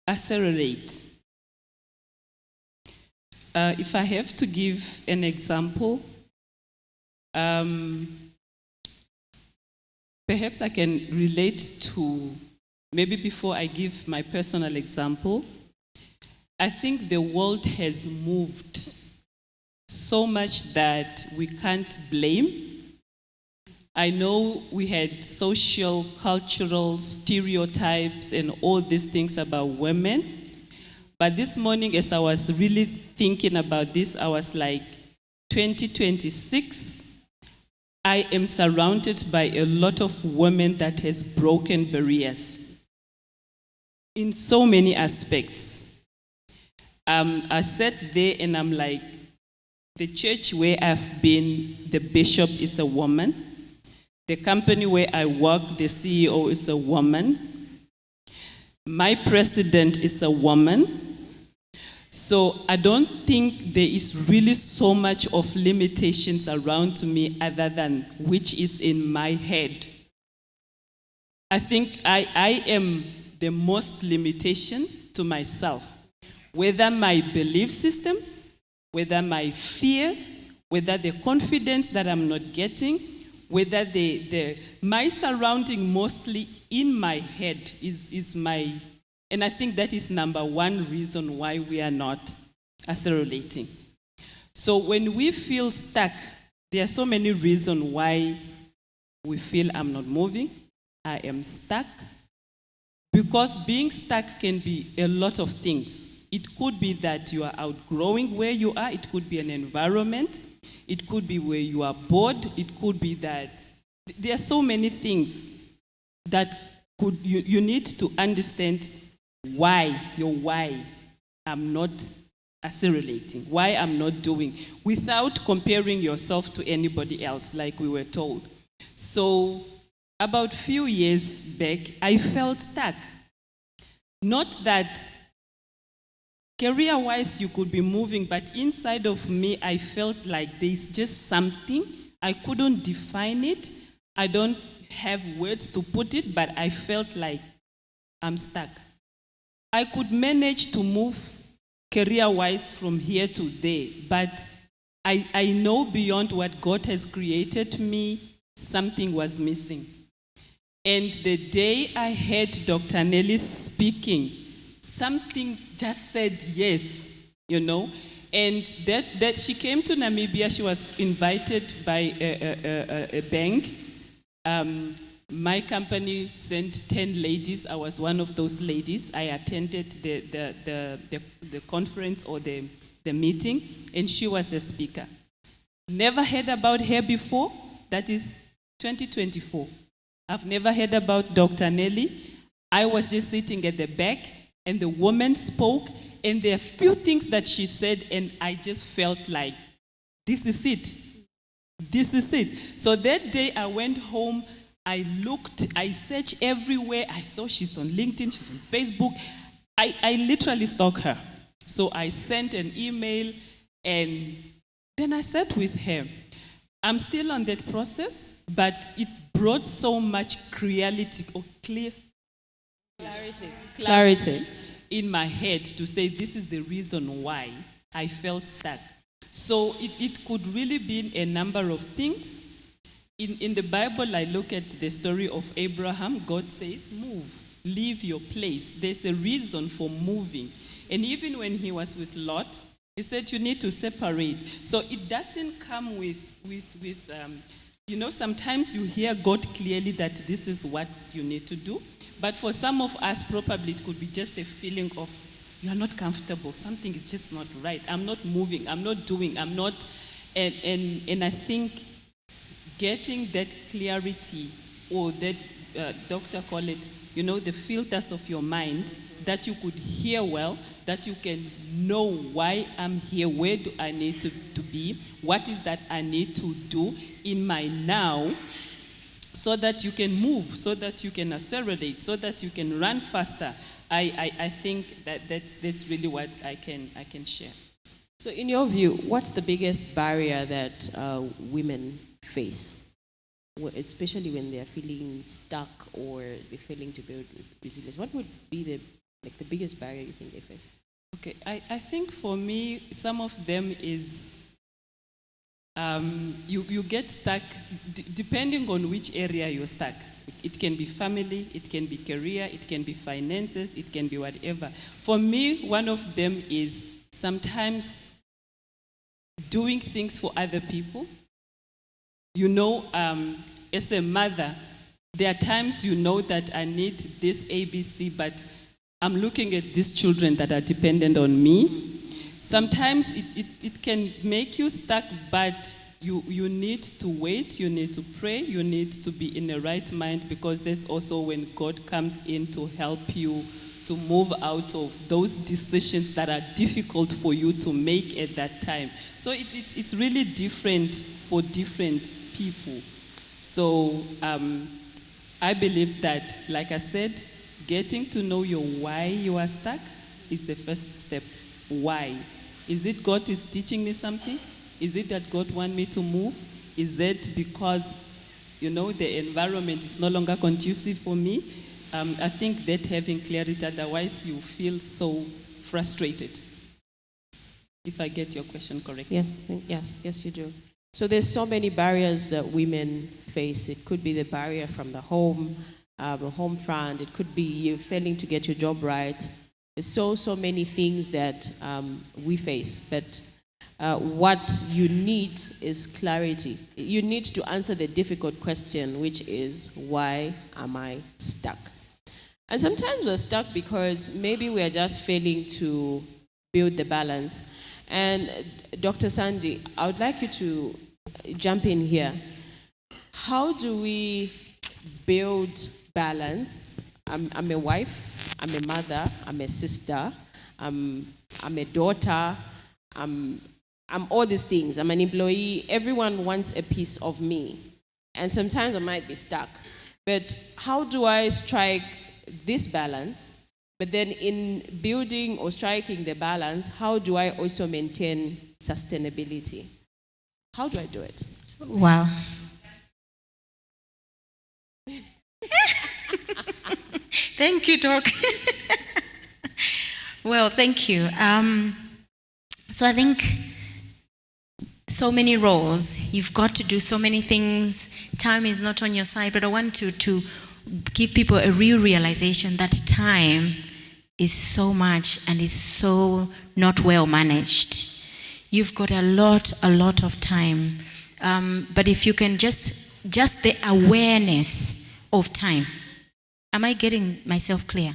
Accelerate. If I have to give an example, perhaps I can relate to, maybe before I give my personal example, I think the world has moved so much that we can't blame. I know we had social, cultural stereotypes and all these things about women. But this morning, as I was really thinking about this, I was like, 2026, I am surrounded by a lot of women that has broken barriers in so many aspects. I sat there and I'm like, The church where I've been, the bishop is a woman. The company where I work, the CEO is a woman. My president is a woman. So I don't think there is really so much of limitations around me other than which is in my head. I think I am the most limitation to myself. Whether my belief systems, whether my fears, whether the confidence that I'm not getting, whether my surrounding mostly in my head is my, and I think that is number one reason why we are not accelerating. So when we feel stuck, there are so many reasons why we feel I'm not moving, I am stuck. Because being stuck can be a lot of things. It could be that you are outgrowing where you are. It could be an environment. It could be where you are bored. It could be that there are so many things that you need to understand why I'm not accelerating, why I'm not doing, without comparing yourself to anybody else, like we were told. So about a few years back, I felt stuck. Not that career-wise you could be moving, but inside of me, I felt like there's just something. I couldn't define it. I don't have words to put it, but I felt like I'm stuck. I could manage to move career-wise from here to there, but I know beyond what God has created me, something was missing. And the day I heard Dr. Nelly speaking, something just said yes, you know. And that she came to Namibia, she was invited by a bank. My company sent 10 ladies. I was one of those ladies. I attended the conference or the meeting, and she was a speaker. Never heard about her before. That is 2024. I've never heard about Dr. Nelly. I was just sitting at the back, and the woman spoke, and there are few things that she said, and I just felt like, this is it. This is it. So that day I went home, I looked, I searched everywhere. I saw she's on LinkedIn, she's on Facebook. I literally stalked her. So I sent an email, and then I sat with her. I'm still on that process, but it brought so much clarity in my head to say this is the reason why I felt stuck. So it could really be a number of things. In the Bible, I look at the story of Abraham. God says, move, leave your place. There's a reason for moving. And even when he was with Lot, he said you need to separate. So it doesn't come with you know, sometimes you hear God clearly that this is what you need to do. But for some of us, probably it could be just a feeling of you are not comfortable. Something is just not right. I'm not moving. I'm not doing. I'm not. And I think getting that clarity, or that doctor call it, you know, the filters of your mind, that you could hear well, that you can know why I'm here, where do I need to be, what is that I need to do in my now, so that you can move, so that you can accelerate, so that you can run faster. I think that's really what I can share. So in your view, what's the biggest barrier that women face, especially when they're feeling stuck or they're failing to build resilience? What would be the biggest barrier you think they face? Okay, I think for me, some of them is you get stuck depending on which area you're stuck. It can be family, it can be career, it can be finances, it can be whatever. For me, one of them is sometimes doing things for other people. You know, as a mother, there are times you know that I need this ABC, but I'm looking at these children that are dependent on me. Sometimes it can make you stuck, but you need to wait, you need to pray, you need to be in the right mind, because that's also when God comes in to help you to move out of those decisions that are difficult for you to make at that time. So it's really different for different people. So I believe that, like I said, getting to know your why you are stuck is the first step. Why? Is it God is teaching me something? Is it that God wants me to move? Is it because, the environment is no longer conducive for me? I think that having clarity, otherwise you feel so frustrated. If I get your question correctly. Yeah, yes, you do. So there's so many barriers that women face. It could be the barrier from the home front. It could be you failing to get your job right. There's so many things that we face. But what you need is clarity. You need to answer the difficult question, which is, why am I stuck? And sometimes we're stuck because maybe we are just failing to build the balance. And Dr. Sandy, I would like you to jump in here. How do we build balance? I'm a wife, I'm a mother, I'm a sister, I'm a daughter, I'm all these things. I'm an employee. Everyone wants a piece of me. And sometimes I might be stuck. But how do I strike this balance? But then in building or striking the balance, how do I also maintain sustainability? How do I do it? Wow. Thank you, Doc. Well, thank you. So I think so many roles. You've got to do so many things. Time is not on your side, but I want to give people a real realization that time is so much and is so not well managed. You've got a lot of time. But if you can just the awareness of time. Am I getting myself clear?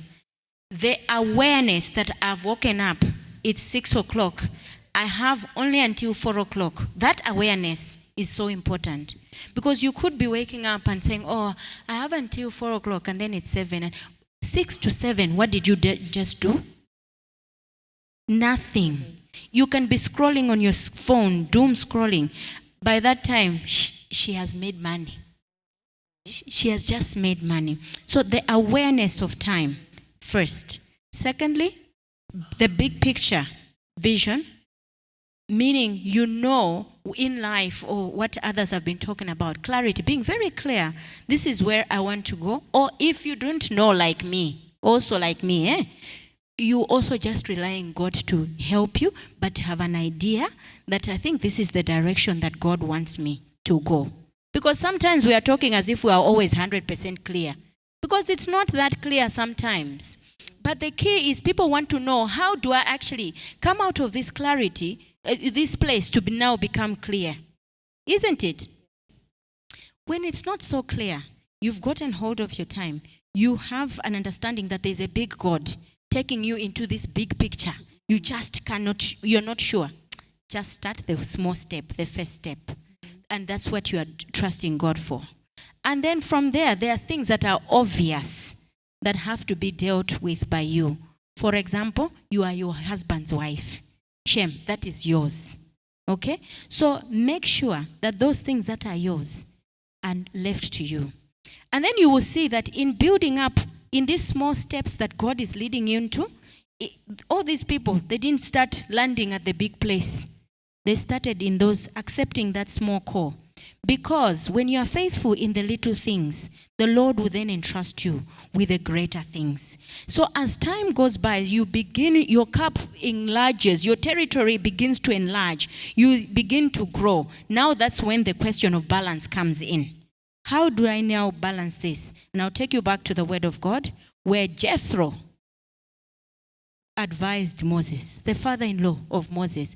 The awareness that I've woken up, it's 6 o'clock. I have only until 4 o'clock. That awareness is so important. Because you could be waking up and saying, oh, I have until 4 o'clock, and then it's 7. And 6 to 7, what did you just do? Nothing. You can be scrolling on your phone, doom scrolling. By that time, she has made money. She has just made money. So the awareness of time, first. Secondly, the big picture, vision, meaning in life or what others have been talking about, clarity, being very clear, this is where I want to go. Or if you don't know like me, you also just rely on God to help you, but have an idea that I think this is the direction that God wants me to go. Because sometimes we are talking as if we are always 100% clear. Because it's not that clear sometimes. But the key is people want to know, how do I actually come out of this clarity, this place to now become clear? Isn't it? When it's not so clear, you've gotten hold of your time. You have an understanding that there's a big God taking you into this big picture. You just you're not sure. Just start the small step, the first step. And that's what you are trusting God for. And then from there are things that are obvious that have to be dealt with by you. For example, you are your husband's wife. Shem, that is yours. Okay? So make sure that those things that are yours are left to you. And then you will see that in building up, in these small steps that God is leading you into, all these people, they didn't start landing at the big place. They started in those, accepting that small call. Because when you are faithful in the little things, the Lord will then entrust you with the greater things. So as time goes by, your cup enlarges, your territory begins to enlarge, you begin to grow. Now that's when the question of balance comes in. How do I now balance this? And I'll take you back to the Word of God, where Jethro advised Moses, the father-in-law of Moses.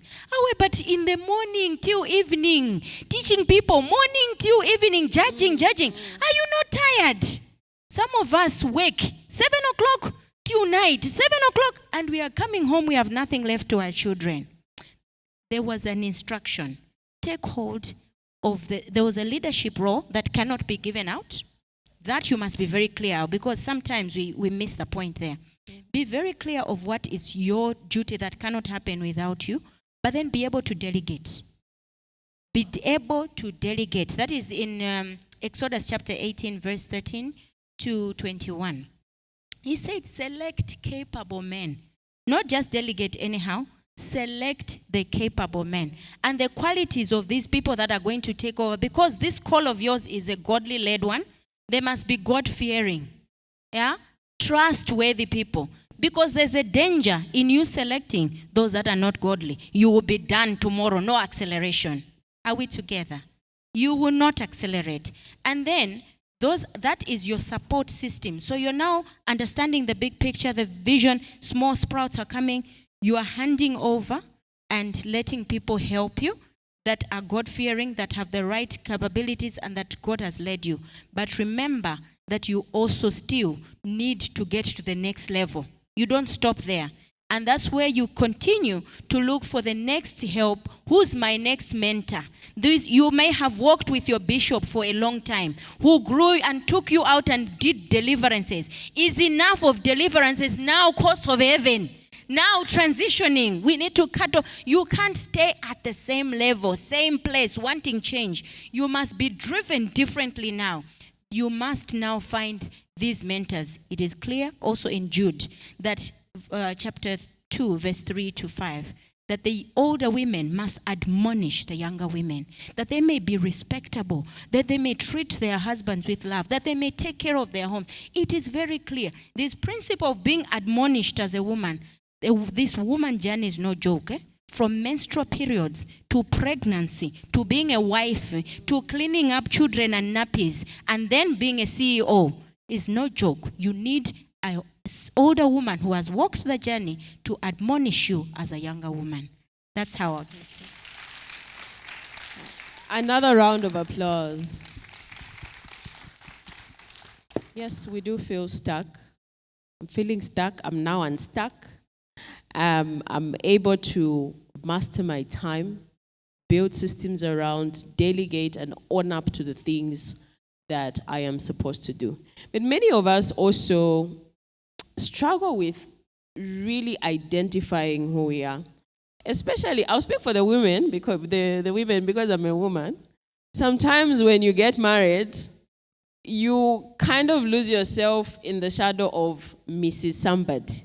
But in the morning till evening, teaching people, morning till evening, judging. Are you not tired? Some of us wake 7 o'clock till night, 7 o'clock, and we are coming home, we have nothing left to our children. There was an instruction. Take hold of there was a leadership role that cannot be given out. That you must be very clear, because sometimes we miss the point there. Be very clear of what is your duty that cannot happen without you, but then be able to delegate. Be able to delegate. That is in Exodus chapter 18, verse 13 to 21. He said, select capable men. Not just delegate anyhow. Select the capable men. And the qualities of these people that are going to take over, because this call of yours is a godly led one, they must be God-fearing. Yeah? Trustworthy people. Because there's a danger in you selecting those that are not godly. You will be done tomorrow, no acceleration. Are we together? You will not accelerate. And then, that is your support system. So you're now understanding the big picture, the vision, small sprouts are coming. You are handing over and letting people help you that are God-fearing, that have the right capabilities, and that God has led you. But remember that you also still need to get to the next level. You don't stop there. And that's where you continue to look for the next help. Who's my next mentor? You may have worked with your bishop for a long time, who grew and took you out and did deliverances. Is enough of deliverances now, course of heaven. Now transitioning, we need to cut off. You can't stay at the same level, same place, wanting change. You must be driven differently now. You must now find these mentors. It is clear also in Jude that chapter 2, verse 3 to 5, that the older women must admonish the younger women, that they may be respectable, that they may treat their husbands with love, that they may take care of their home. It is very clear. This principle of being admonished as a woman, this woman journey is no joke. From menstrual periods to pregnancy, to being a wife, to cleaning up children and nappies, and then being a CEO is no joke. You need an older woman who has walked the journey to admonish you as a younger woman. That's how I'd say. Another round of applause. Yes, we do feel stuck. I'm feeling stuck. I'm now unstuck. I'm able to master my time, build systems around, delegate, and own up to the things that I am supposed to do. But many of us also struggle with really identifying who we are. Especially, I'll speak for the women, because the women, because I'm a woman. Sometimes when you get married, you kind of lose yourself in the shadow of Mrs. Somebody.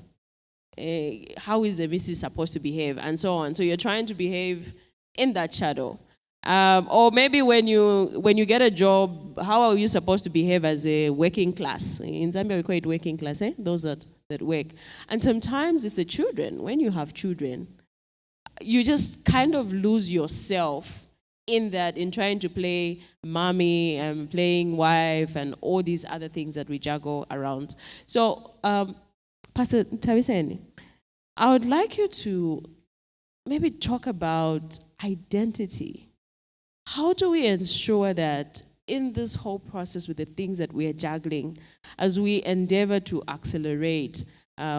How is a Mrs. supposed to behave, and so on. So you're trying to behave in that shadow. Or maybe when you get a job, how are you supposed to behave as a working class? In Zambia, we call it working class, those that work. And sometimes it's the children. When you have children, you just kind of lose yourself in that, in trying to play mommy and playing wife and all these other things that we juggle around. So, Pastor Taviseni, I would like you to maybe talk about identity. How do we ensure that in this whole process with the things that we are juggling, as we endeavor to accelerate,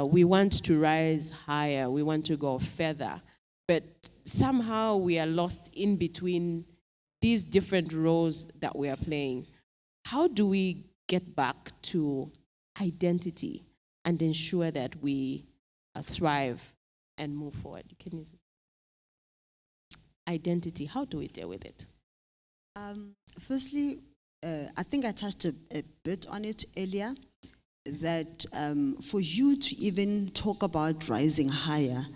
we want to rise higher, we want to go further, but somehow we are lost in between these different roles that we are playing. How do we get back to identity and ensure that we thrive and move forward? Can you say? Identity, how do we deal with it? Firstly, I think I touched a bit on it earlier, that for you to even talk about rising higher,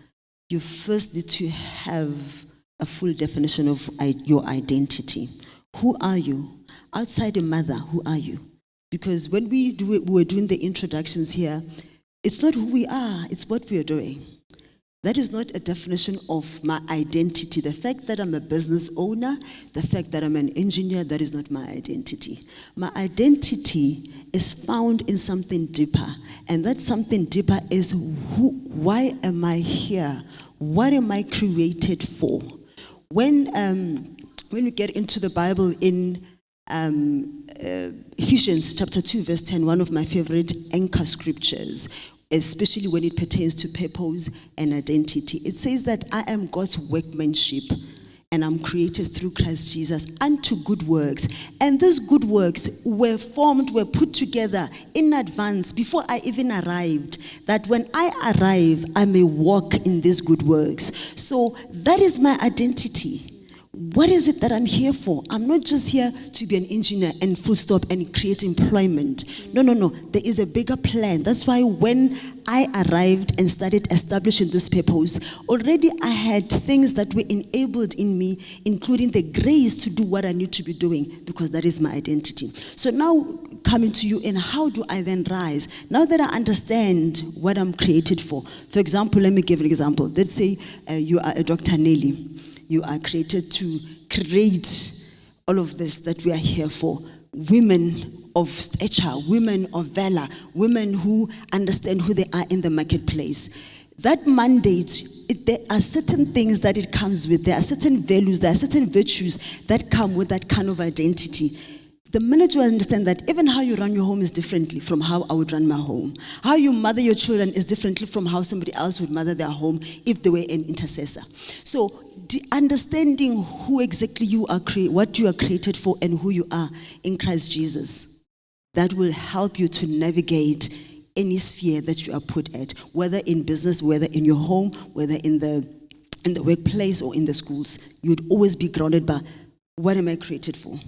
you first need to have a full definition of your identity. Who are you? Outside a mother, who are you? Because when we were doing the introductions here, it's not who we are, it's what we are doing. That is not a definition of my identity. The fact that I'm a business owner, the fact that I'm an engineer, that is not my identity. My identity is found in something deeper. And that something deeper is why am I here? What am I created for? When we get into the Bible in Ephesians chapter 2, verse 10, one of my favorite anchor scriptures, especially when it pertains to purpose and identity. It says that I am God's workmanship. and I'm created through Christ Jesus unto good works. And these good works were put together in advance before I even arrived, that when I arrive, I may walk in these good works. So that is my identity. What is it that I'm here for? I'm not just here to be an engineer and full stop and create employment. No. There is a bigger plan. That's why when I arrived and started establishing this purpose, already I had things that were enabled in me, including the grace to do what I need to be doing, because that is my identity. So now coming to you, and how do I then rise? Now that I understand what I'm created for example, let me give an example. Let's say you are a Dr. Nelly. You are created to create all of this that we are here for. Women of stature, women of valor, women who understand who they are in the marketplace. That mandate, there are certain things that it comes with. There are certain values, there are certain virtues that come with that kind of identity. The minute you understand that even how you run your home is differently from how I would run my home. How you mother your children is differently from how somebody else would mother their home if they were an intercessor. So understanding who exactly you are, what you are created for, and who you are in Christ Jesus, that will help you to navigate any sphere that you are put at, whether in business, whether in your home, whether in the workplace or in the schools. You'd always be grounded by, what am I created for?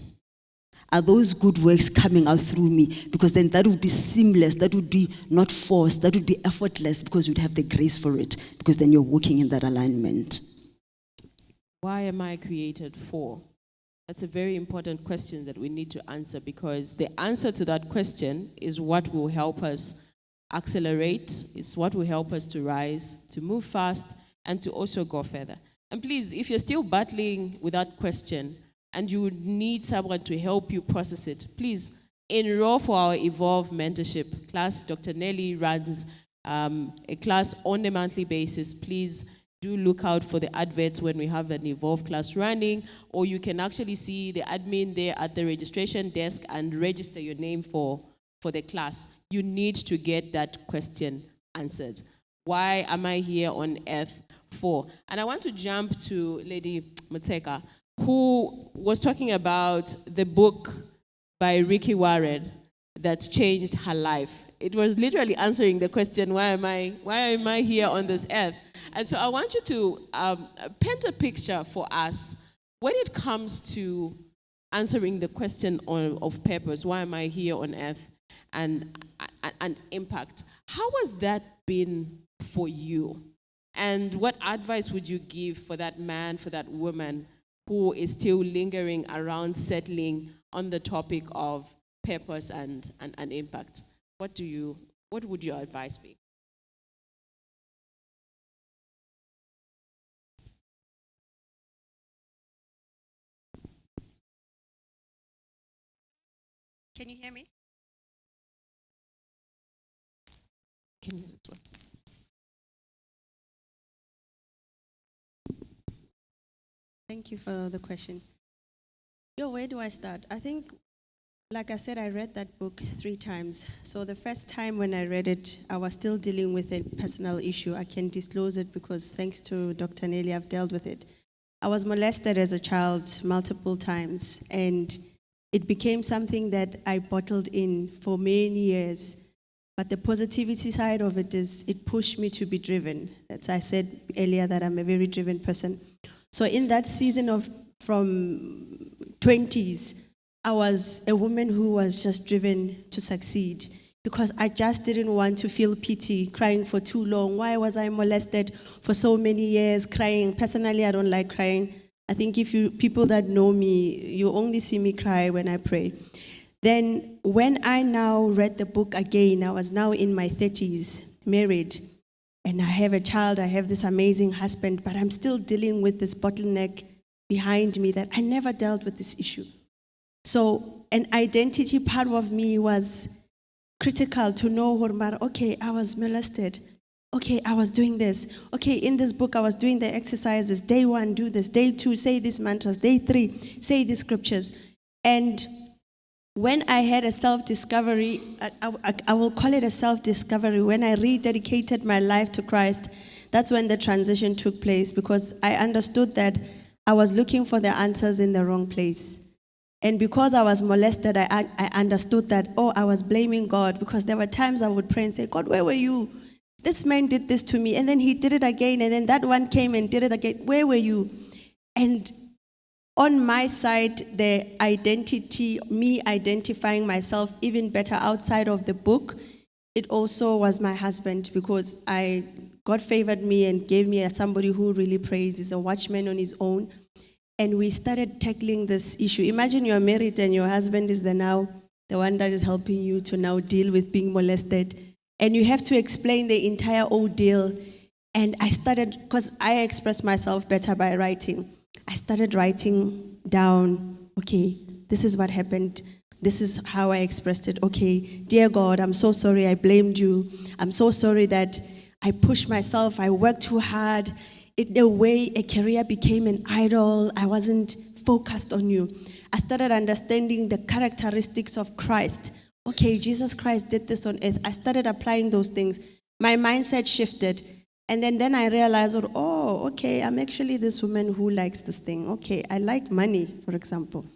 Are those good works coming out through me? Because then that would be seamless, that would be not forced, that would be effortless, because you'd have the grace for it, because then you're walking in that alignment. Why am I created for? That's a very important question that we need to answer, because the answer to that question is what will help us accelerate, is what will help us to rise, to move fast, and to also go further. And please, if you're still battling with that question, and you would need someone to help you process it, please enroll for our Evolve mentorship class. Dr. Nelly runs a class on a monthly basis. Please do look out for the adverts when we have an Evolve class running, or you can actually see the admin there at the registration desk and register your name for the class. You need to get that question answered. Why am I here on earth for? And I want to jump to Lady Muteka, who was talking about the book by Ricky Warren that changed her life. It was literally answering the question, why am I here on this earth? And so I want you to paint a picture for us when it comes to answering the question of purpose, why am I here on earth, and impact. How has that been for you? And what advice would you give for that man, for that woman who is still lingering around, settling on the topic of purpose and impact? What would your advice be? Can you hear me? Can you use this one? Thank you for the question. Where do I start? I think, like I said, I read that book 3 times. So the first time when I read it, I was still dealing with a personal issue. I can disclose it because thanks to Dr. Nelly, I've dealt with it. I was molested as a child multiple times, and it became something that I bottled in for many years. But the positivity side of it is it pushed me to be driven. As I said earlier, that I'm a very driven person. So in that season of from 20s, I was a woman who was just driven to succeed, because I just didn't want to feel pity, crying for too long. Why was I molested for so many years, crying? Personally, I don't like crying. I think people that know me, you only see me cry when I pray. Then when I now read the book again, I was now in my 30s, married, and I have a child, I have this amazing husband, but I'm still dealing with this bottleneck behind me that I never dealt with this issue. So an identity part of me was critical to know, okay, I was molested. Okay, I was doing this. Okay, in this book, I was doing the exercises. Day 1, do this. Day 2, say these mantras. Day 3, say these scriptures. And when I had a self-discovery, I will call it a self-discovery, when I rededicated my life to Christ, that's when the transition took place, because I understood that I was looking for the answers in the wrong place. And because I was molested, I understood that, I was blaming God, because there were times I would pray and say, God, where were you? This man did this to me, and then he did it again, and then that one came and did it again. Where were you? And on my side, the identity, me identifying myself even better outside of the book, it also was my husband, because God favored me and gave me somebody who really prays, is a watchman on his own. And we started tackling this issue. Imagine you're married and your husband is the one that is helping you to now deal with being molested. And you have to explain the entire ordeal. And I started, because I express myself better by writing, I started writing down, okay, this is what happened. This is how I expressed it. Okay, dear God, I'm so sorry I blamed you. I'm so sorry that I pushed myself. I worked too hard. In a way, a career became an idol. I wasn't focused on you. I started understanding the characteristics of Christ. Okay, Jesus Christ did this on earth. I started applying those things. My mindset shifted. And then I realized, okay, I'm actually this woman who likes this thing. Okay, I like money, for example.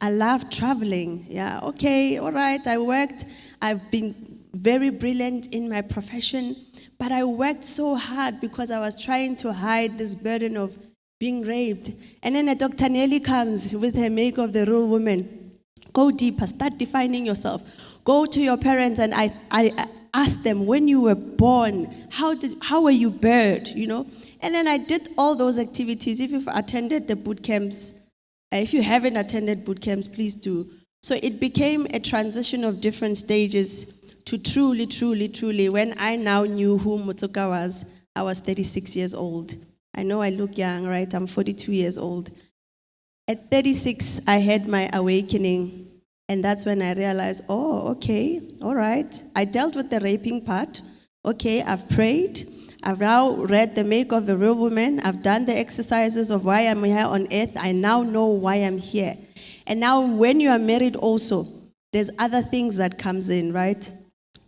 I love traveling. Yeah, okay, all right, I worked. I've been very brilliant in my profession, but I worked so hard because I was trying to hide this burden of being raped. And then a Dr. Nelly comes with her make of the real woman. Go deeper, start defining yourself. Go to your parents, and I asked them, when you were born, how were you birthed, And then I did all those activities. If you've attended the boot camps, if you haven't attended boot camps, please do. So it became a transition of different stages to truly, truly, truly, when I now knew who Mutsuka was, I was 36 years old. I know I look young, right? I'm 42 years old. At 36, I had my awakening, and that's when I realized, okay, all right. I dealt with the raping part. Okay, I've prayed. I've now read the Make of a Real Woman. I've done the exercises of why I'm here on earth. I now know why I'm here. And now when you are married also, there's other things that comes in, right?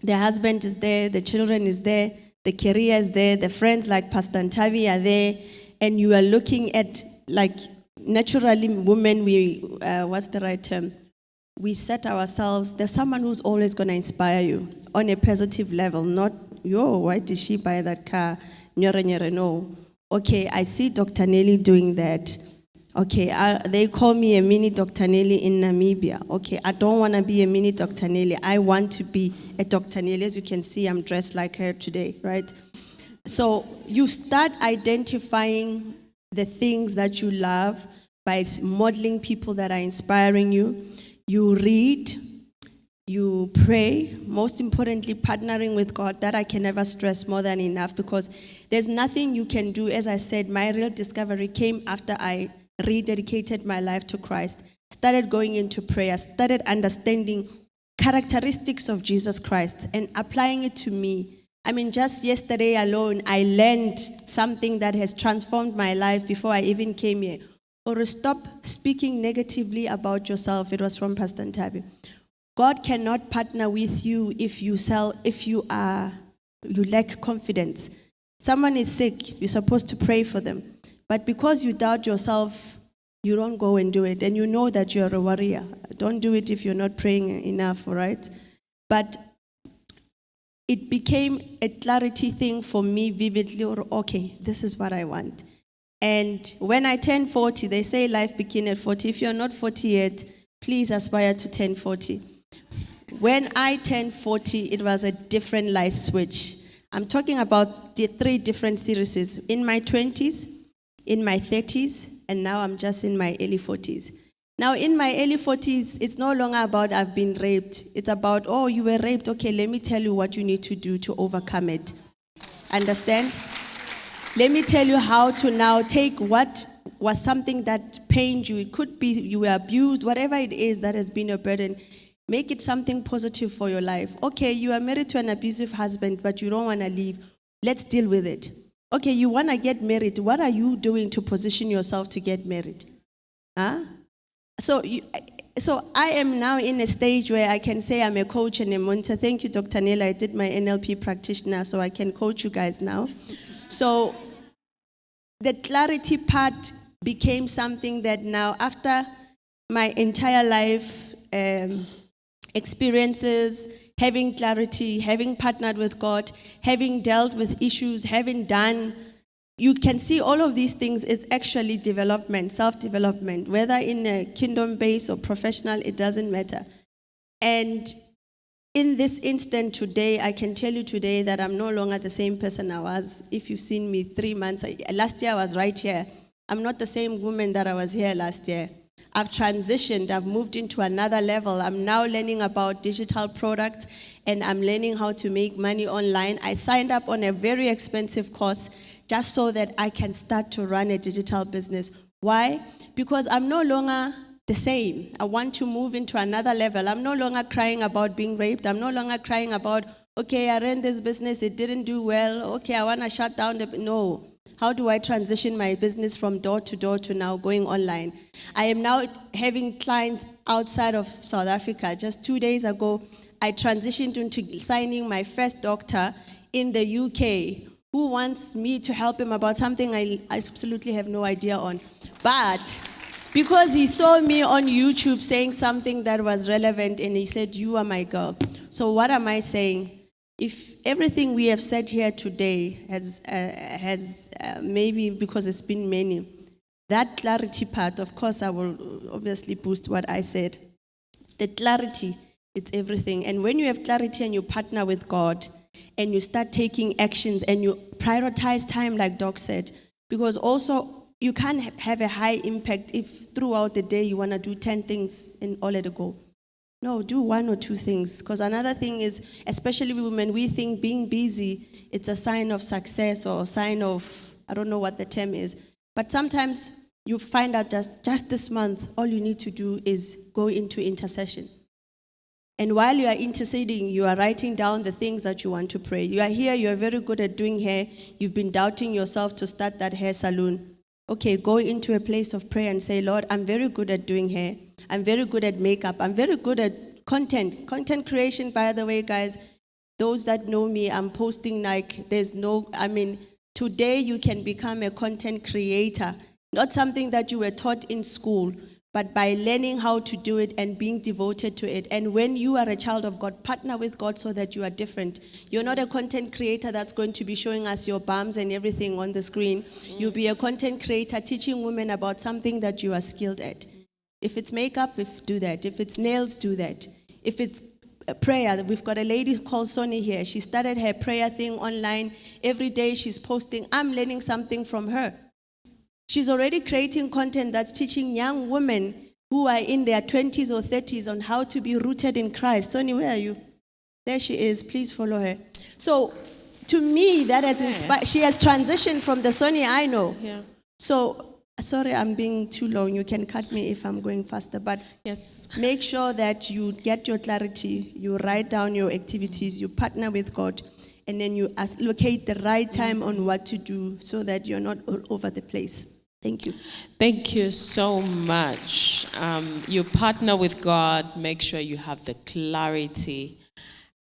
The husband is there, the children is there, the career is there, the friends like Pastor Ntavi are there, and you are looking at, like, naturally women, what's the right term? We set ourselves, there's someone who's always going to inspire you on a positive level, not, why did she buy that car? No. Okay, I see Dr. Nelly doing that. Okay, they call me a mini Dr. Nelly in Namibia. Okay, I don't want to be a mini Dr. Nelly. I want to be a Dr. Nelly. As you can see, I'm dressed like her today, right? So you start identifying the things that you love by modeling people that are inspiring you. You read, you pray, most importantly, partnering with God. That I can never stress more than enough, because there's nothing you can do. As I said, my real discovery came after I rededicated my life to Christ, started going into prayer, started understanding characteristics of Jesus Christ and applying it to me. I mean, just yesterday alone, I learned something that has transformed my life before I even came here. Or stop speaking negatively about yourself. It was from Pastor Ntavi. God cannot partner with you if you lack confidence. Someone is sick, you're supposed to pray for them. But because you doubt yourself, you don't go and do it. And you know that you're a warrior. Don't do it if you're not praying enough, all right? But it became a clarity thing for me vividly, okay, this is what I want. And when I turned 40, they say life begins at 40. If you're not 40 yet, please aspire to turn 40. When I turned 40, it was a different life switch. I'm talking about the 3 different series. In my 20s, in my 30s, and now I'm just in my early 40s. Now, in my early 40s, it's no longer about I've been raped. It's about, you were raped. Okay, let me tell you what you need to do to overcome it. Understand? Let me tell you how to now take what was something that pained you. It could be you were abused, whatever it is that has been a burden. Make it something positive for your life. Okay, you are married to an abusive husband, but you don't want to leave. Let's deal with it. Okay, you want to get married. What are you doing to position yourself to get married? So I am now in a stage where I can say I'm a coach and a mentor. Thank you, Dr. Neil. I did my NLP practitioner, so I can coach you guys now. So the clarity part became something that now, after my entire life experiences, having clarity, having partnered with God, having dealt with issues, having done, you can see all of these things is actually development, self-development, whether in a kingdom base or professional, it doesn't matter. And in this instant today, I can tell you today that I'm no longer the same person I was. If you've seen me 3 months, last year I was right here. I'm not the same woman that I was here last year. I've transitioned, I've moved into another level. I'm now learning about digital products and I'm learning how to make money online. I signed up on a very expensive course just so that I can start to run a digital business. Why? Because I'm no longer the same. I want to move into another level. I'm no longer crying about being raped. I'm no longer crying about, okay, I ran this business, it didn't do well. Okay, I want to shut down no. How do I transition my business from door to now going online? I am now having clients outside of South Africa. Just 2 days ago, I transitioned into signing my first doctor in the UK who wants me to help him about something I absolutely have no idea on. But because he saw me on YouTube saying something that was relevant and he said, you are my girl. So what am I saying? If everything we have said here today has maybe because it's been many, that clarity part, of course, I will obviously boost what I said. The clarity, it's everything. And when you have clarity and you partner with God and you start taking actions and you prioritize time, like Doc said, because also you can't have a high impact if throughout the day you want to do 10 things and all at a go. No, do 1 or 2 things. Because another thing is, especially women, we think being busy, it's a sign of success or a sign of, I don't know what the term is. But sometimes you find out just this month, all you need to do is go into intercession. And while you are interceding, you are writing down the things that you want to pray. You are here, you are very good at doing hair. You've been doubting yourself to start that hair salon. Okay, go into a place of prayer and say, Lord, I'm very good at doing hair. I'm very good at makeup. I'm very good at content. Content creation, by the way, guys, those that know me, I'm posting like today you can become a content creator. Not something that you were taught in school, but by learning how to do it and being devoted to it. And when you are a child of God, partner with God so that you are different. You're not a content creator that's going to be showing us your bums and everything on the screen. You'll be a content creator teaching women about something that you are skilled at. If it's makeup, do that. If it's nails, do that. If it's prayer, we've got a lady called Sonny here. She started her prayer thing online. Every day she's posting. I'm learning something from her. She's already creating content that's teaching young women who are in their 20s or 30s on how to be rooted in Christ. Sonny, where are you? There she is. Please follow her. So, to me, that has inspired. She has transitioned from the Sonny I know. Yeah. So, sorry, I'm being too long. You can cut me if I'm going faster. But Yes. make sure that you get your clarity. You write down your activities. You partner with God. And then you allocate the right time on what to do so that you're not all over the place. Thank you. Thank you so much. You partner with God, make sure you have the clarity,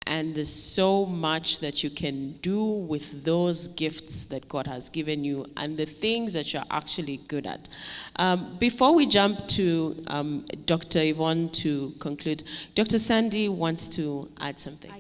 and there's so much that you can do with those gifts that God has given you and the things that you're actually good at. Before we jump to Dr. Yvonne to conclude, Dr. Sandy wants to add something.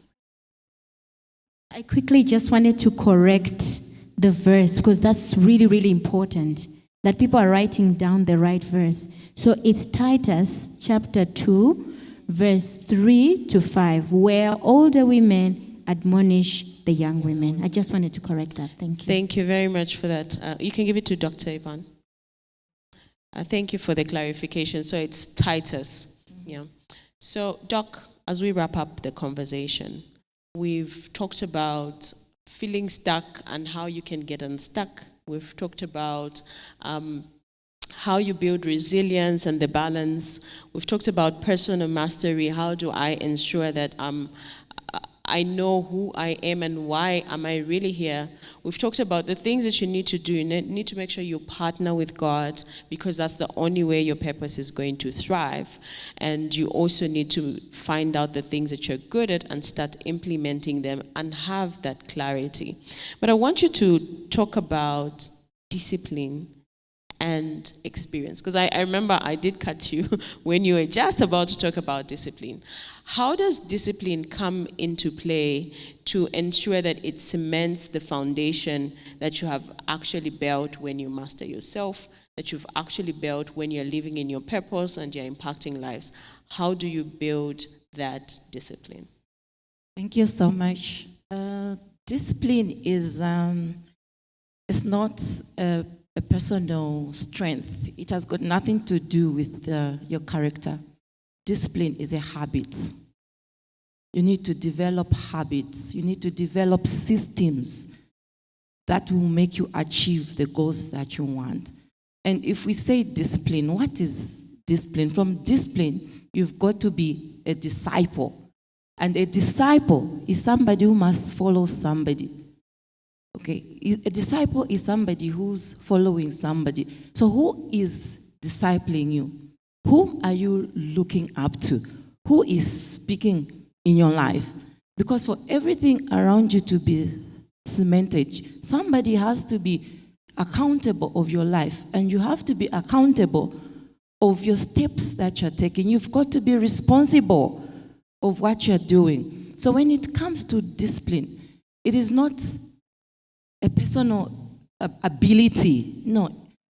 I quickly just wanted to correct the verse because that's really, really important. That people are writing down the right verse. So it's Titus chapter 2, verse 3 to 5, where older women admonish the young women. I just wanted to correct that. Thank you. Thank you very much for that. You can give it to Dr. Yvonne. Thank you for the clarification. So it's Titus. Yeah. So, Doc, as we wrap up the conversation, we've talked about feeling stuck and how you can get unstuck. We've talked about how you build resilience and the balance. We've talked about personal mastery. How do I ensure that I know who I am and why am I really here? We've talked about the things that you need to do. You need to make sure you partner with God because that's the only way your purpose is going to thrive. And you also need to find out the things that you're good at and start implementing them and have that clarity. But I want you to talk about discipline and experience? Because I remember I did cut you when you were just about to talk about discipline. How does discipline come into play to ensure that it cements the foundation that you have actually built when you master yourself, that you've actually built when you're living in your purpose and you're impacting lives? How do you build that discipline? Thank you so much. Discipline is it's not a personal strength. It has got nothing to do with your character. Discipline is a habit. You need to develop habits. You need to develop systems that will make you achieve the goals that you want. And if we say discipline, what is discipline? From discipline, you've got to be a disciple. And a disciple is somebody who must follow somebody. Okay, a disciple is somebody who's following somebody. So who is discipling you? Who are you looking up to? Who is speaking in your life? Because for everything around you to be cemented, somebody has to be accountable of your life, and you have to be accountable of your steps that you're taking. You've got to be responsible of what you're doing. So when it comes to discipline, it is not a personal ability. No,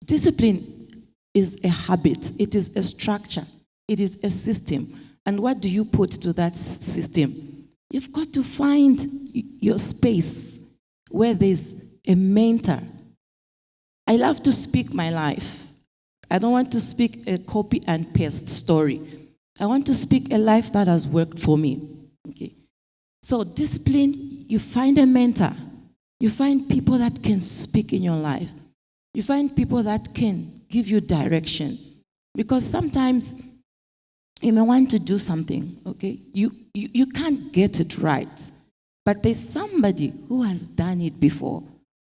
discipline is a habit. It is a structure. It is a system. And what do you put to that system? You've got to find your space where there's a mentor. I love to speak my life. I don't want to speak a copy and paste story. I want to speak a life that has worked for me. Okay. So discipline, you find a mentor. You find people that can speak in your life. You find people that can give you direction. Because sometimes you may want to do something, okay? You can't get it right. But there's somebody who has done it before.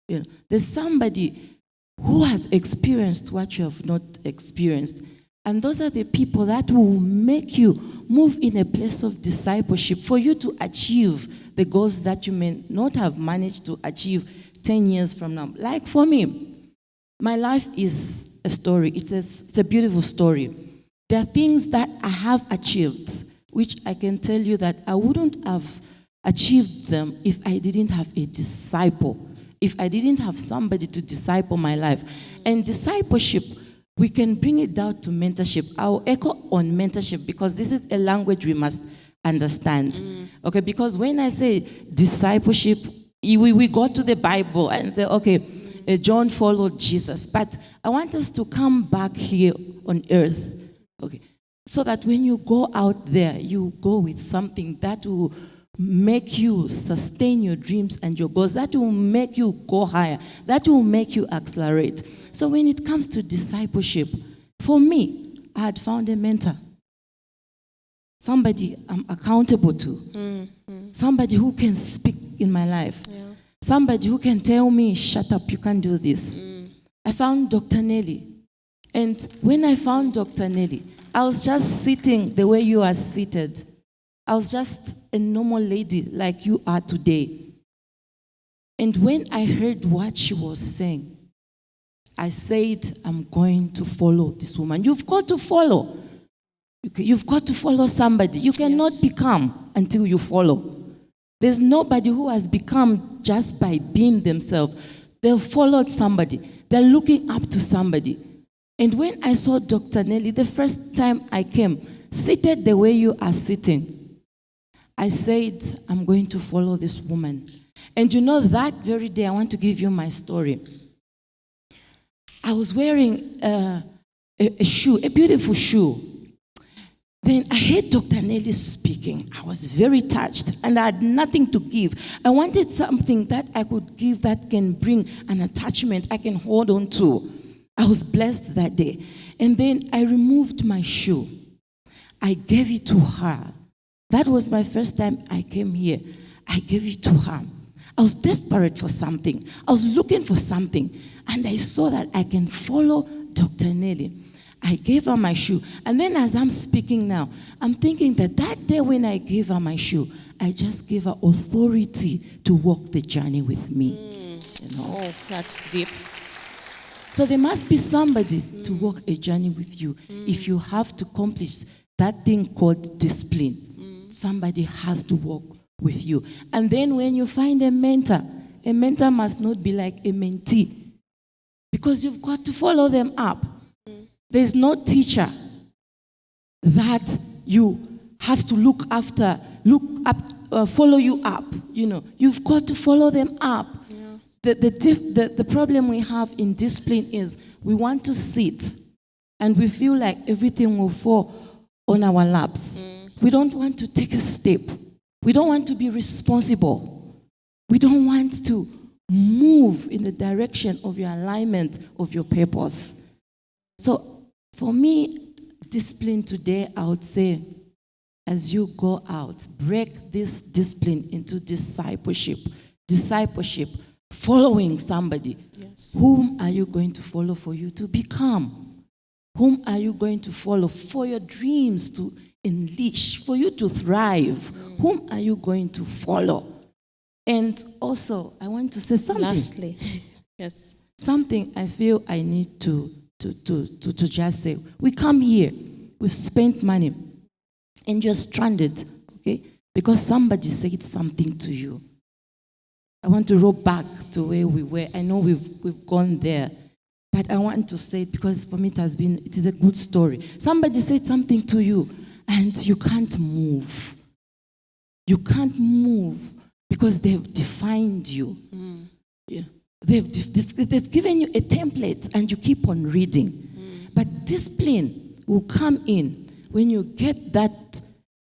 You know, there's somebody who has experienced what you have not experienced. And those are the people that will make you move in a place of discipleship for you to achieve the goals that you may not have managed to achieve 10 years from now. Like for me, my life is a story. It's a beautiful story. There are things that I have achieved, which I can tell you that I wouldn't have achieved them if I didn't have a disciple, if I didn't have somebody to disciple my life. And discipleship, we can bring it down to mentorship. I'll echo on mentorship because this is a language we must understand. Okay, because when I say discipleship, we go to the Bible and say, okay, John followed Jesus. But I want us to come back here on earth, okay, so that when you go out there, you go with something that will make you sustain your dreams and your goals, that will make you go higher, that will make you accelerate. So when it comes to discipleship, for me, I had found a mentor. Somebody I'm accountable to. Somebody who can speak in my life. Yeah. Somebody who can tell me, shut up, you can't do this. I found Dr. Nelly. And when I found Dr. Nelly, I was just sitting the way you are seated. I was just a normal lady like you are today. And when I heard what she was saying, I said, I'm going to follow this woman. You've got to follow. You've got to follow somebody. You cannot become until you follow. There's nobody who has become just by being themselves. They've followed somebody. They're looking up to somebody. And when I saw Dr. Nelly, the first time I came, seated the way you are sitting, I said, I'm going to follow this woman. And you know, that very day, I want to give you my story. I was wearing a shoe, a beautiful shoe. Then I heard Dr. Nelly speaking. I was very touched, and I had nothing to give. I wanted something that I could give that can bring an attachment I can hold on to. I was blessed that day. And then I removed my shoe. I gave it to her. That was my first time I came here. I gave it to her. I was desperate for something. I was looking for something. And I saw that I can follow Dr. Nelly. I gave her my shoe. And then as I'm speaking now, I'm thinking that day when I gave her my shoe, I just gave her authority to walk the journey with me. You know? Oh, that's deep. So there must be somebody to walk a journey with you. If you have to accomplish that thing called discipline, somebody has to walk with you. And then when you find a mentor must not be like a mentee, because you've got to follow them up. There's no teacher that you has to look up, follow you up. You know, you've got to follow them up. The problem we have in discipline is we want to sit and we feel like everything will fall on our laps. We don't want to take a step. We don't want to be responsible. We don't want to move in the direction of your alignment of your purpose. So for me, discipline today, I would say, as you go out, break this discipline into discipleship. Discipleship. Following somebody. Yes. Whom are you going to follow for you to become? Whom are you going to follow for your dreams to unleash, for you to thrive? Whom are you going to follow? And also, I want to say something. Lastly, yes. Something I feel I need to just say. We come here, we've spent money, and you're stranded, okay? Because somebody said something to you. I want to roll back to where we were. I know we've gone there, but I want to say it because for me it is a good story. Somebody said something to you and you can't move. You can't move because they've defined you. Yeah. They've given you a template and you keep on reading. But discipline will come in when you get that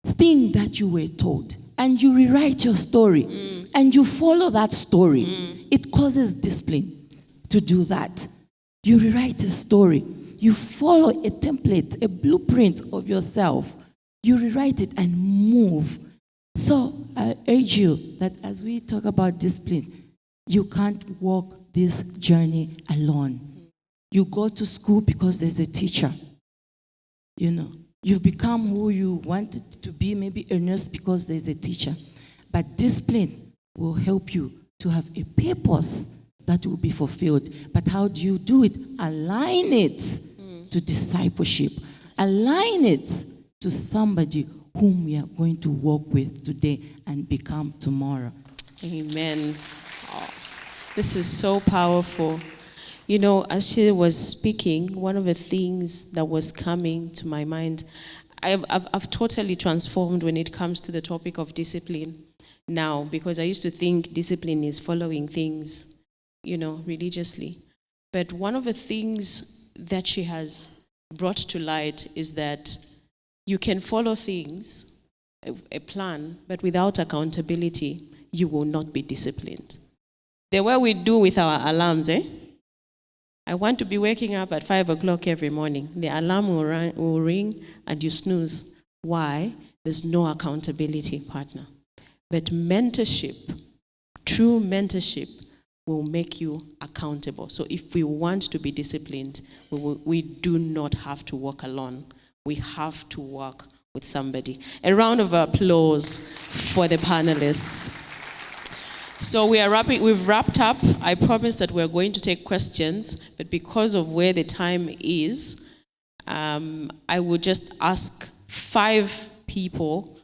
thing that you were told and you rewrite your story. And you follow that story. It causes discipline to do that. You rewrite a story. You follow a template, a blueprint of yourself. You rewrite it and move. So I urge you that as we talk about discipline, you can't walk this journey alone. You go to school because there's a teacher. You know, you've become who you wanted to be, maybe a nurse because there's a teacher. But discipline will help you to have a purpose that will be fulfilled. But how do you do it? Align it to discipleship. Align it to somebody whom we are going to walk with today and become tomorrow. Amen. Oh, this is so powerful. You know, as she was speaking, one of the things that was coming to my mind, I've totally transformed when it comes to the topic of discipline now, because I used to think discipline is following things, you know, religiously. But one of the things that she has brought to light is that you can follow things, a plan, but without accountability, you will not be disciplined. The way we do with our alarms, I want to be waking up at 5 o'clock every morning. The alarm will ring and you snooze. Why? There's no accountability, partner. But mentorship, true mentorship, will make you accountable. So if we want to be disciplined, we do not have to walk alone. We have to walk with somebody. A round of applause for the panelists. So we've wrapped up. I promised that we're going to take questions, but because of where the time is, I would just ask 5 people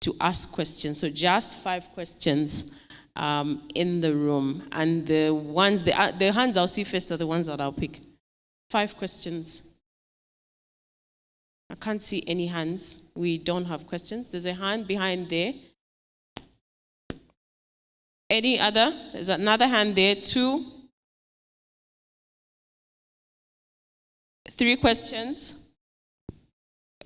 to ask questions. So just 5 questions in the room. And the hands I'll see first are the ones that I'll pick. 5 questions. I can't see any hands. We don't have questions. There's a hand behind there. Any other? There's another hand there. 2. 3 questions.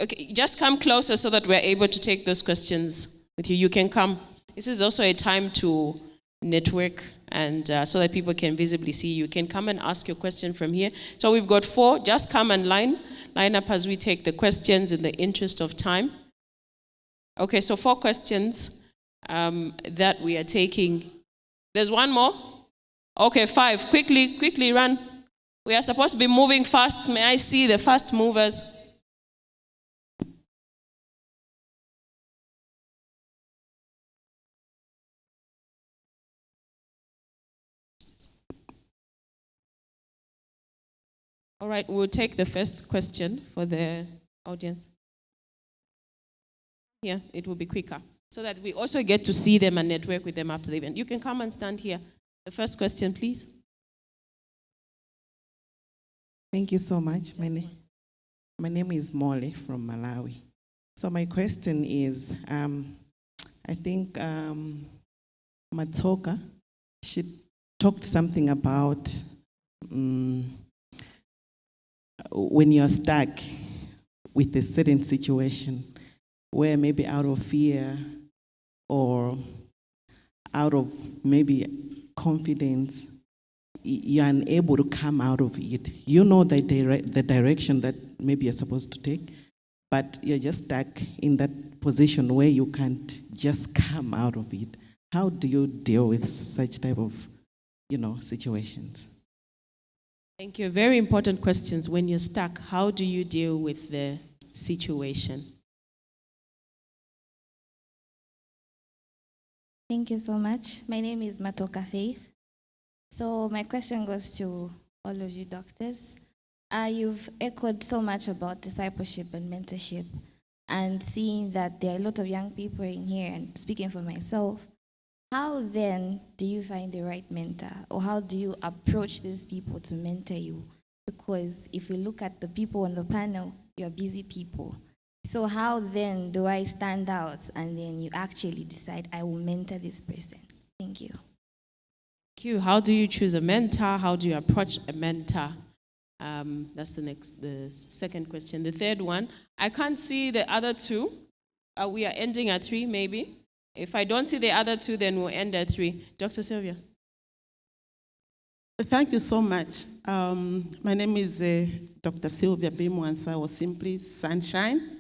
Okay, just come closer so that we're able to take those questions with you. You can come. This is also a time to network and so that people can visibly see you. You can come and ask your question from here. So we've got 4. Just come and line up as we take the questions in the interest of time. Okay, so 4 questions that we are taking. There's one more? Okay, 5. Quickly run. We are supposed to be moving fast. May I see the fast movers? All right, we'll take the first question for the audience. Here, it will be quicker, so that we also get to see them and network with them after the event. You can come and stand here. The first question, please. Thank you so much. My name is Mole from Malawi. So my question is, I think Matoka, she talked something about when you're stuck with a certain situation where maybe out of fear or out of maybe confidence, you're unable to come out of it. You know the direction that maybe you're supposed to take, but you're just stuck in that position where you can't just come out of it. How do you deal with such type of, situations? Thank you. Very important questions. When you're stuck, how do you deal with the situation? Thank you so much. My name is Matoka Faith. So my question goes to all of you doctors. You've echoed so much about discipleship and mentorship, and seeing that there are a lot of young people in here, and speaking for myself, how then do you find the right mentor, or how do you approach these people to mentor you? Because if you look at the people on the panel, you're busy people. So how then do I stand out and then you actually decide I will mentor this person? Thank you. Thank you. How do you choose a mentor? How do you approach a mentor? That's the second question. The third one, I can't see the other two. We are ending at 3, maybe. If I don't see the other two, then we'll end at 3. Dr. Sylvia. Thank you so much. My name is Dr. Sylvia Bimwansa, or simply Sunshine.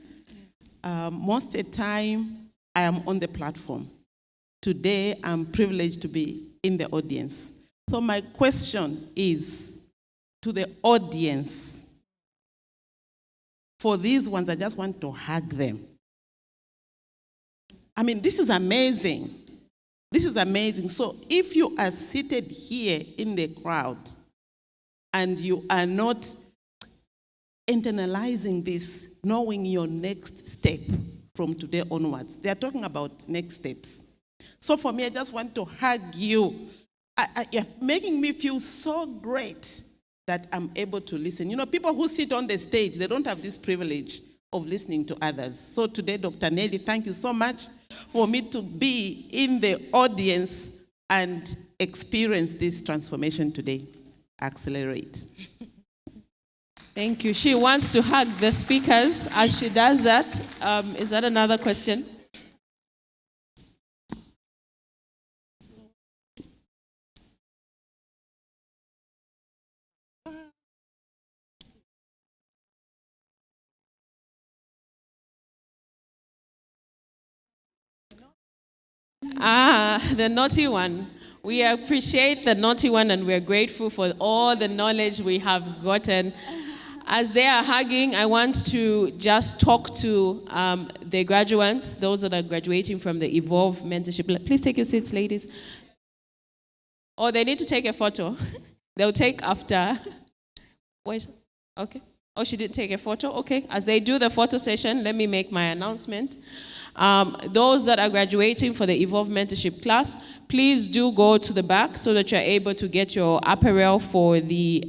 Most of the time, I am on the platform. Today, I'm privileged to be in the audience. So my question is to the audience. For these ones, I just want to hug them. I mean, this is amazing. This is amazing. So if you are seated here in the crowd and you are not internalizing this, knowing your next step from today onwards, they are talking about next steps. So for me, I just want to hug you. You're making me feel so great that I'm able to listen. People who sit on the stage, they don't have this privilege of listening to others. So today, Dr. Nelly, thank you so much for me to be in the audience and experience this transformation today. Accelerate. Thank you. She wants to hug the speakers as she does that. Is that another question? The naughty one. We appreciate the naughty one, and we're grateful for all the knowledge we have gotten. As they are hugging, I want to just talk to the graduates, those that are graduating from the Evolve Mentorship. Please take your seats, ladies. Oh, they need to take a photo. They'll take after. Wait, okay. Oh, she did take a photo? Okay. As they do the photo session, let me make my announcement. Those that are graduating for the Evolve Mentorship class, please do go to the back so that you're able to get your apparel for the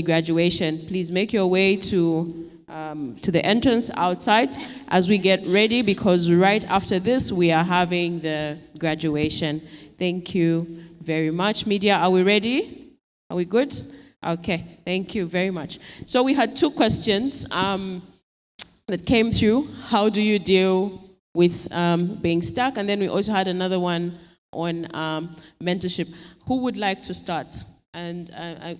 graduation. Please make your way to the entrance outside as we get ready, because right after this we are having the graduation. Thank you very much. Media, are we ready? Are we good? Okay, thank you very much. So we had 2 questions that came through. How do you deal with being stuck? And then we also had another one on mentorship. Who would like to start? And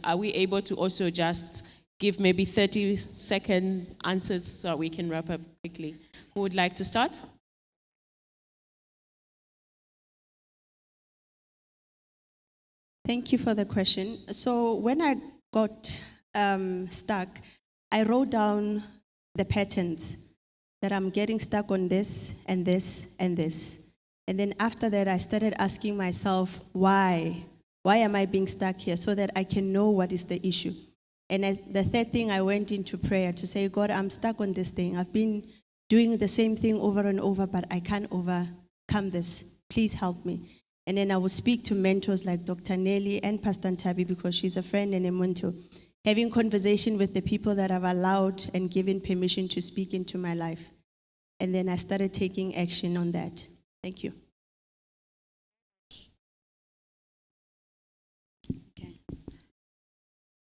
are we able to also just give maybe 30-second answers so that we can wrap up quickly? Who would like to start? Thank you for the question. So when I got stuck, I wrote down the patterns that I'm getting stuck on this and this and this. And then after that, I started asking myself, why? Why am I being stuck here? So that I can know what is the issue. And as the third thing, I went into prayer to say, God, I'm stuck on this thing. I've been doing the same thing over and over, but I can't overcome this. Please help me. And then I will speak to mentors like Dr. Nelly and Pastor Ntabi, because she's a friend and a mentor, having conversation with the people that I've allowed and given permission to speak into my life. And then I started taking action on that. Thank you.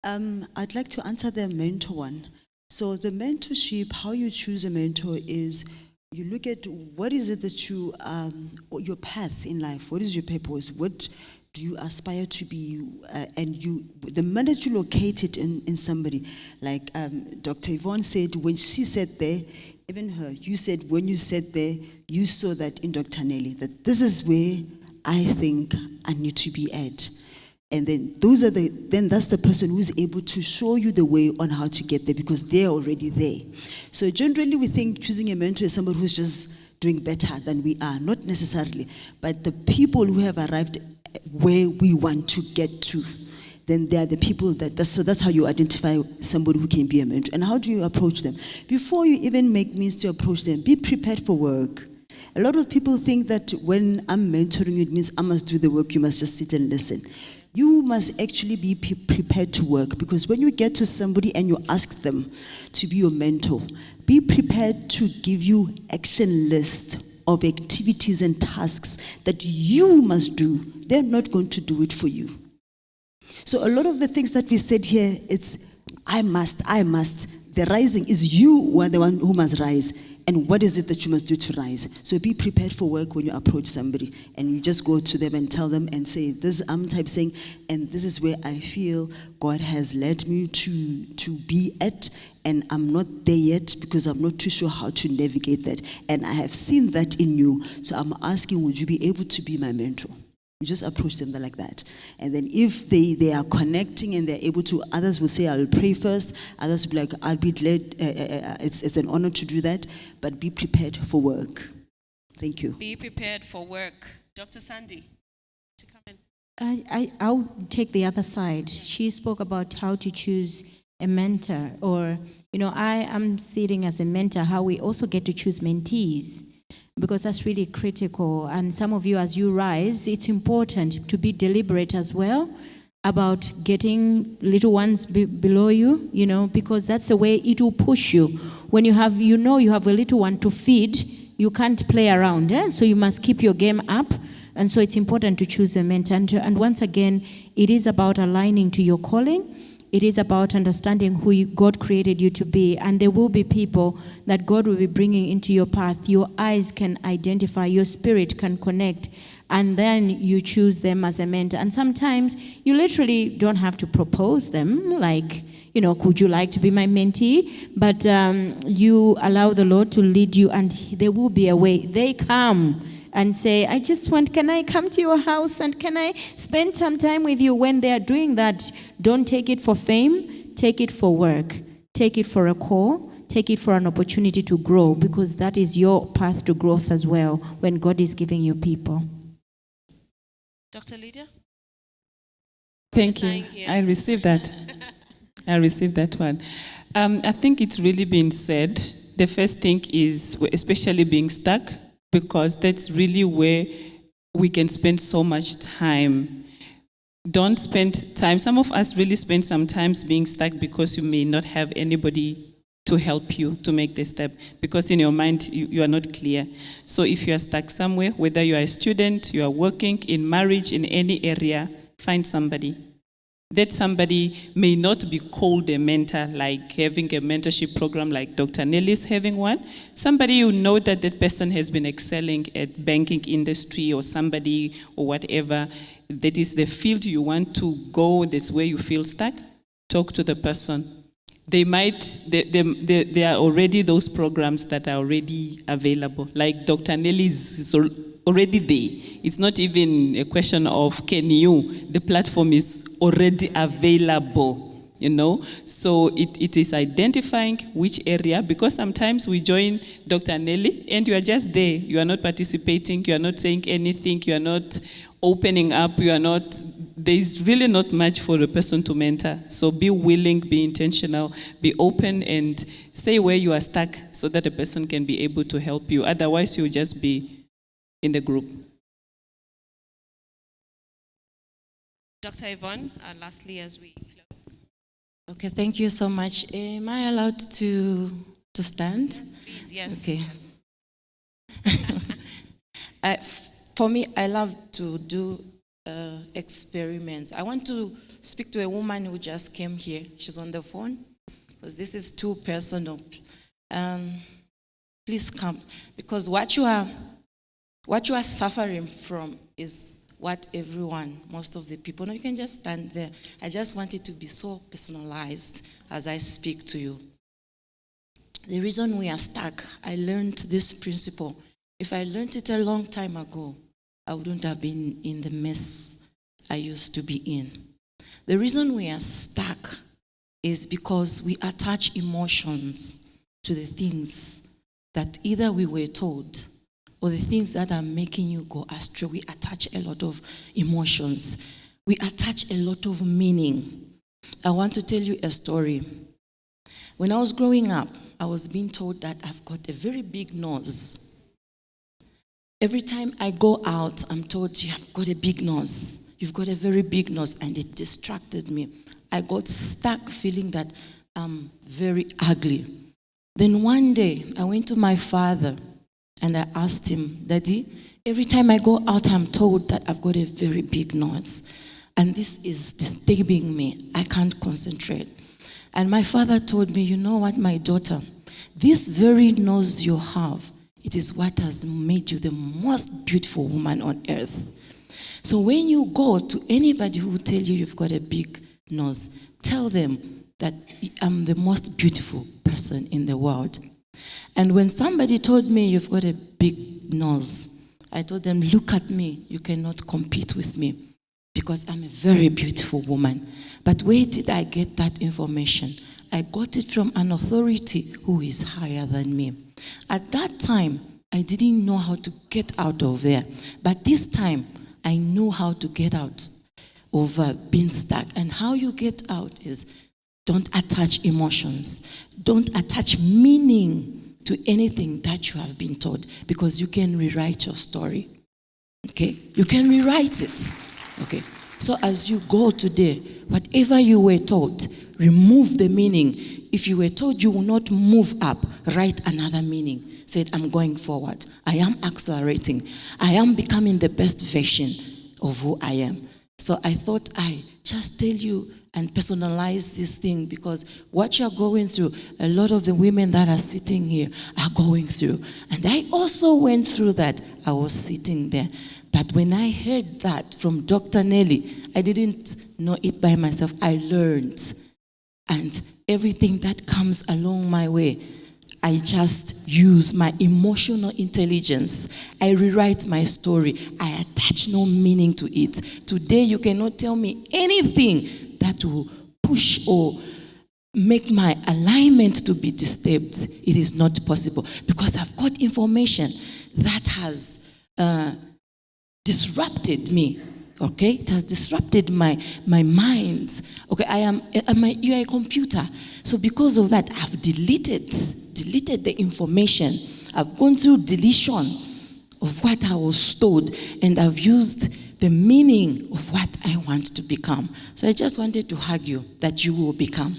I'd like to answer the mentor one. So the mentorship, how you choose a mentor is you look at what is it that you, your path in life, what is your purpose, what do you aspire to be, and you, the minute you locate it in somebody, like Dr. Yvonne said, when she said there, even her, you said when you said there, you saw that in Dr. Nelly, that this is where I think I need to be at. And then that's the person who's able to show you the way on how to get there, because they're already there. So generally we think choosing a mentor is somebody who's just doing better than we are. Not necessarily, but the people who have arrived where we want to get to, then they are the people so that's how you identify somebody who can be a mentor. And how do you approach them? Before you even make means to approach them, be prepared for work. A lot of people think that when I'm mentoring you, it means I must do the work, you must just sit and listen. You must actually be prepared to work, because when you get to somebody and you ask them to be your mentor, be prepared to give you action lists of activities and tasks that you must do. They're not going to do it for you. So a lot of the things that we said here, it's I must. The rising is you who are the one who must rise. And what is it that you must do to rise? So be prepared for work when you approach somebody, and you just go to them and tell them and say, this I'm type saying, and this is where I feel God has led me to be at, and I'm not there yet because I'm not too sure how to navigate that. And I have seen that in you. So I'm asking, would you be able to be my mentor? You just approach them like that. And then if they are connecting and they're able to, others will say, I'll pray first. Others will be like, I'll be glad. It's an honor to do that. But be prepared for work. Thank you. Be prepared for work. Dr. Sandy, to come in. I'll take the other side. She spoke about how to choose a mentor, or, I am sitting as a mentor, how we also get to choose mentees, because that's really critical. And some of you, as you rise, it's important to be deliberate as well about getting little ones below you, because that's the way it will push you. When you have a little one to feed, you can't play around, so you must keep your game up. And so it's important to choose a mentor. And once again, it is about aligning to your calling. It is about understanding who God created you to be. And there will be people that God will be bringing into your path. Your eyes can identify, your spirit can connect, and then you choose them as a mentor. And sometimes you literally don't have to propose them, like, could you like to be my mentee? But you allow the Lord to lead you, and there will be a way. They come and say, can I come to your house and can I spend some time with you? When they are doing that, don't take it for fame, take it for work, take it for a call, take it for an opportunity to grow, because that is your path to growth as well when God is giving you people. Dr. Lydia? Thank you. I received that. I received that one. I think it's really been said. The first thing is, especially being stuck, because that's really where we can spend so much time. Don't spend time. Some of us really spend some time being stuck because you may not have anybody to help you to make the step, because in your mind you are not clear. So if you are stuck somewhere, whether you are a student, you are working, in marriage, in any area, find somebody. That somebody may not be called a mentor, like having a mentorship program like Dr. Nelly is having one. Somebody you know that person has been excelling at banking industry, or somebody or whatever. That is the field you want to go, that's where you feel stuck. Talk to the person. There are already those programs that are already available. Like Dr. Nelly's is already there. It's not even a question of can you. The platform is already available, So it is identifying which area, because sometimes we join Dr. Nelly and you are just there. You are not participating, you are not saying anything, you are not opening up, you are not there's really not much for a person to mentor. So be willing, be intentional, be open, and say where you are stuck so that a person can be able to help you. Otherwise, you'll just be in the group. Dr. Yvonne, lastly, as we close. Okay, thank you so much. Am I allowed to stand? Yes, please, yes. Okay. For me, I love to do experiments. I want to speak to a woman who just came here. She's on the phone, because this is too personal. Please come, because what you are suffering from is what everyone, most of the people, no, you can just stand there. I just want it to be so personalized as I speak to you. The reason we are stuck, I learned this principle. If I learned it a long time ago, I wouldn't have been in the mess I used to be in. The reason we are stuck is because we attach emotions to the things that either we were told or the things that are making you go astray. We attach a lot of emotions. We attach a lot of meaning. I want to tell you a story. When I was growing up, I was being told that I've got a very big nose. Every time I go out, I'm told, you have got a big nose. You've got a very big nose, and it distracted me. I got stuck feeling that I'm very ugly. Then one day, I went to my father, and I asked him, Daddy, every time I go out, I'm told that I've got a very big nose. And this is disturbing me. I can't concentrate. And my father told me, you know what, my daughter, this very nose you have, it is what has made you the most beautiful woman on earth. So when you go to anybody who will tell you you've got a big nose, tell them that I'm the most beautiful person in the world. And when somebody told me you've got a big nose, I told them, look at me, you cannot compete with me because I'm a very beautiful woman. But where did I get that information? I got it from an authority who is higher than me. At that time, I didn't know how to get out of there. But this time, I know how to get out of being stuck. And how you get out is don't attach emotions. Don't attach meaning to anything that you have been told, because you can rewrite your story. Okay? You can rewrite it. Okay? So as you go today, whatever you were taught, remove the meaning. If you were told you will not move up, write another meaning. Say, I'm going forward. I am accelerating. I am becoming the best version of who I am. So I thought I just tell you and personalize this thing, because what you're going through, a lot of the women that are sitting here are going through. And I also went through that. I was sitting there. But when I heard that from Dr. Nelly, I didn't know it by myself. I learned. And everything that comes along my way, I just use my emotional intelligence. I rewrite my story. I attach no meaning to it. Today, you cannot tell me anything that will push or make my alignment to be disturbed. It is not possible, because I've got information that has disrupted me. Okay, it has disrupted my mind. Okay, you're a computer. So because of that, I've deleted the information. I've gone through deletion of what I was told, and I've used the meaning of what I want to become. So I just wanted to hug you that you will become.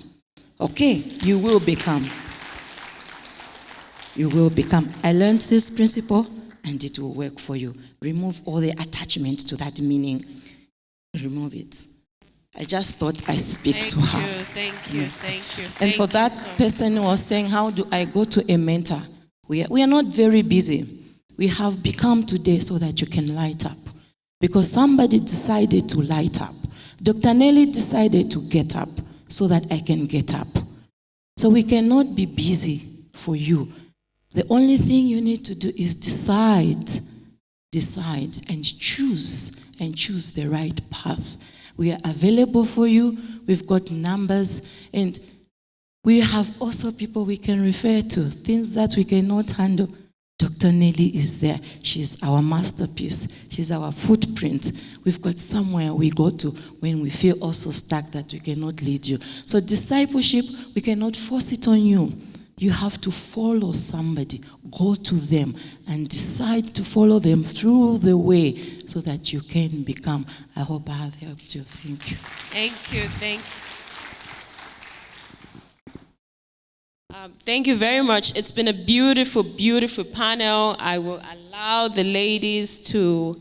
Okay, you will become. You will become. I learned this principle, and it will work for you. Remove all the attachment to that meaning. Remove it. I just thought I speak to her. Thank you. And for that person who was saying, how do I go to a mentor? We are not very busy. We have become today so that you can light up. Because somebody decided to light up. Dr. Nelly decided to get up so that I can get up. So we cannot be busy for you. The only thing you need to do is decide and choose the right path. We are available for you. We've got numbers, and we have also people we can refer to, things that we cannot handle. Dr. Nelly is there. She's our masterpiece. She's our footprint. We've got somewhere we go to when we feel also stuck that we cannot lead you. So discipleship, we cannot force it on you. You have to follow somebody. Go to them and decide to follow them through the way so that you can become. I hope I have helped you. Thank you. Thank you. Thank you very much. It's been a beautiful, beautiful panel. I will allow the ladies to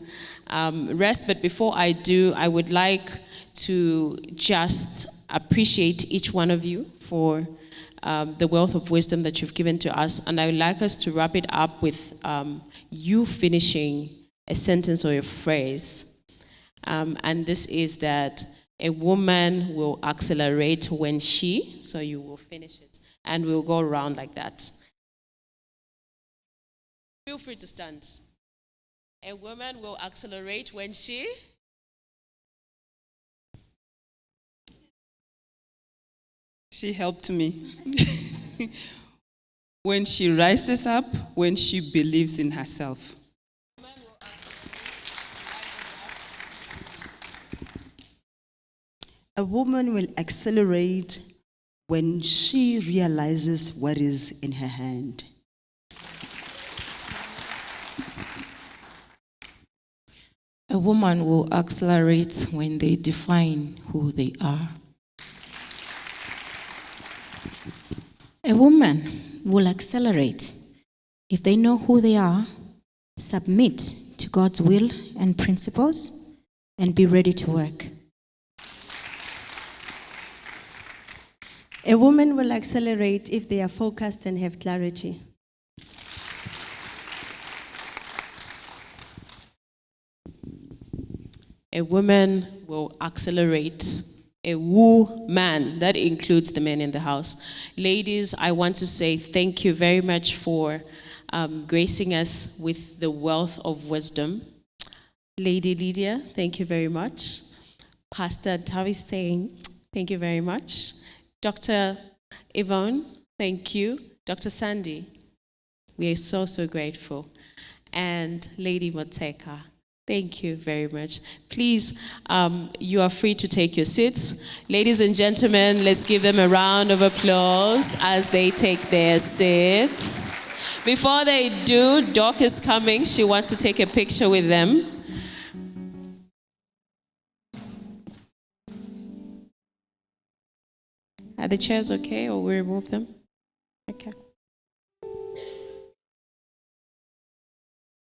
rest, but before I do, I would like to just appreciate each one of you for the wealth of wisdom that you've given to us, and I would like us to wrap it up with you finishing a sentence or a phrase, and this is that a woman will accelerate when she, so you will finish it. And we'll go around like that. Feel free to stand. A woman will accelerate when she... She helped me. When she rises up, when she believes in herself. A woman will accelerate when she realizes what is in her hand. A woman will accelerate when they define who they are. A woman will accelerate if they know who they are, submit to God's will and principles, and be ready to work. A woman will accelerate if they are focused and have clarity. A woman will accelerate. A woo-man, that includes the men in the house. Ladies, I want to say thank you very much for gracing us with the wealth of wisdom. Lady Lydia, thank you very much. Pastor Tavi Singh, thank you very much. Dr. Yvonne, thank you. Dr. Sandy, we are so, so grateful. And Lady Moteka, thank you very much. Please, you are free to take your seats. Ladies and gentlemen, let's give them a round of applause as they take their seats. Before they do, Doc is coming. She wants to take a picture with them. Are the chairs okay, or we remove them? Okay.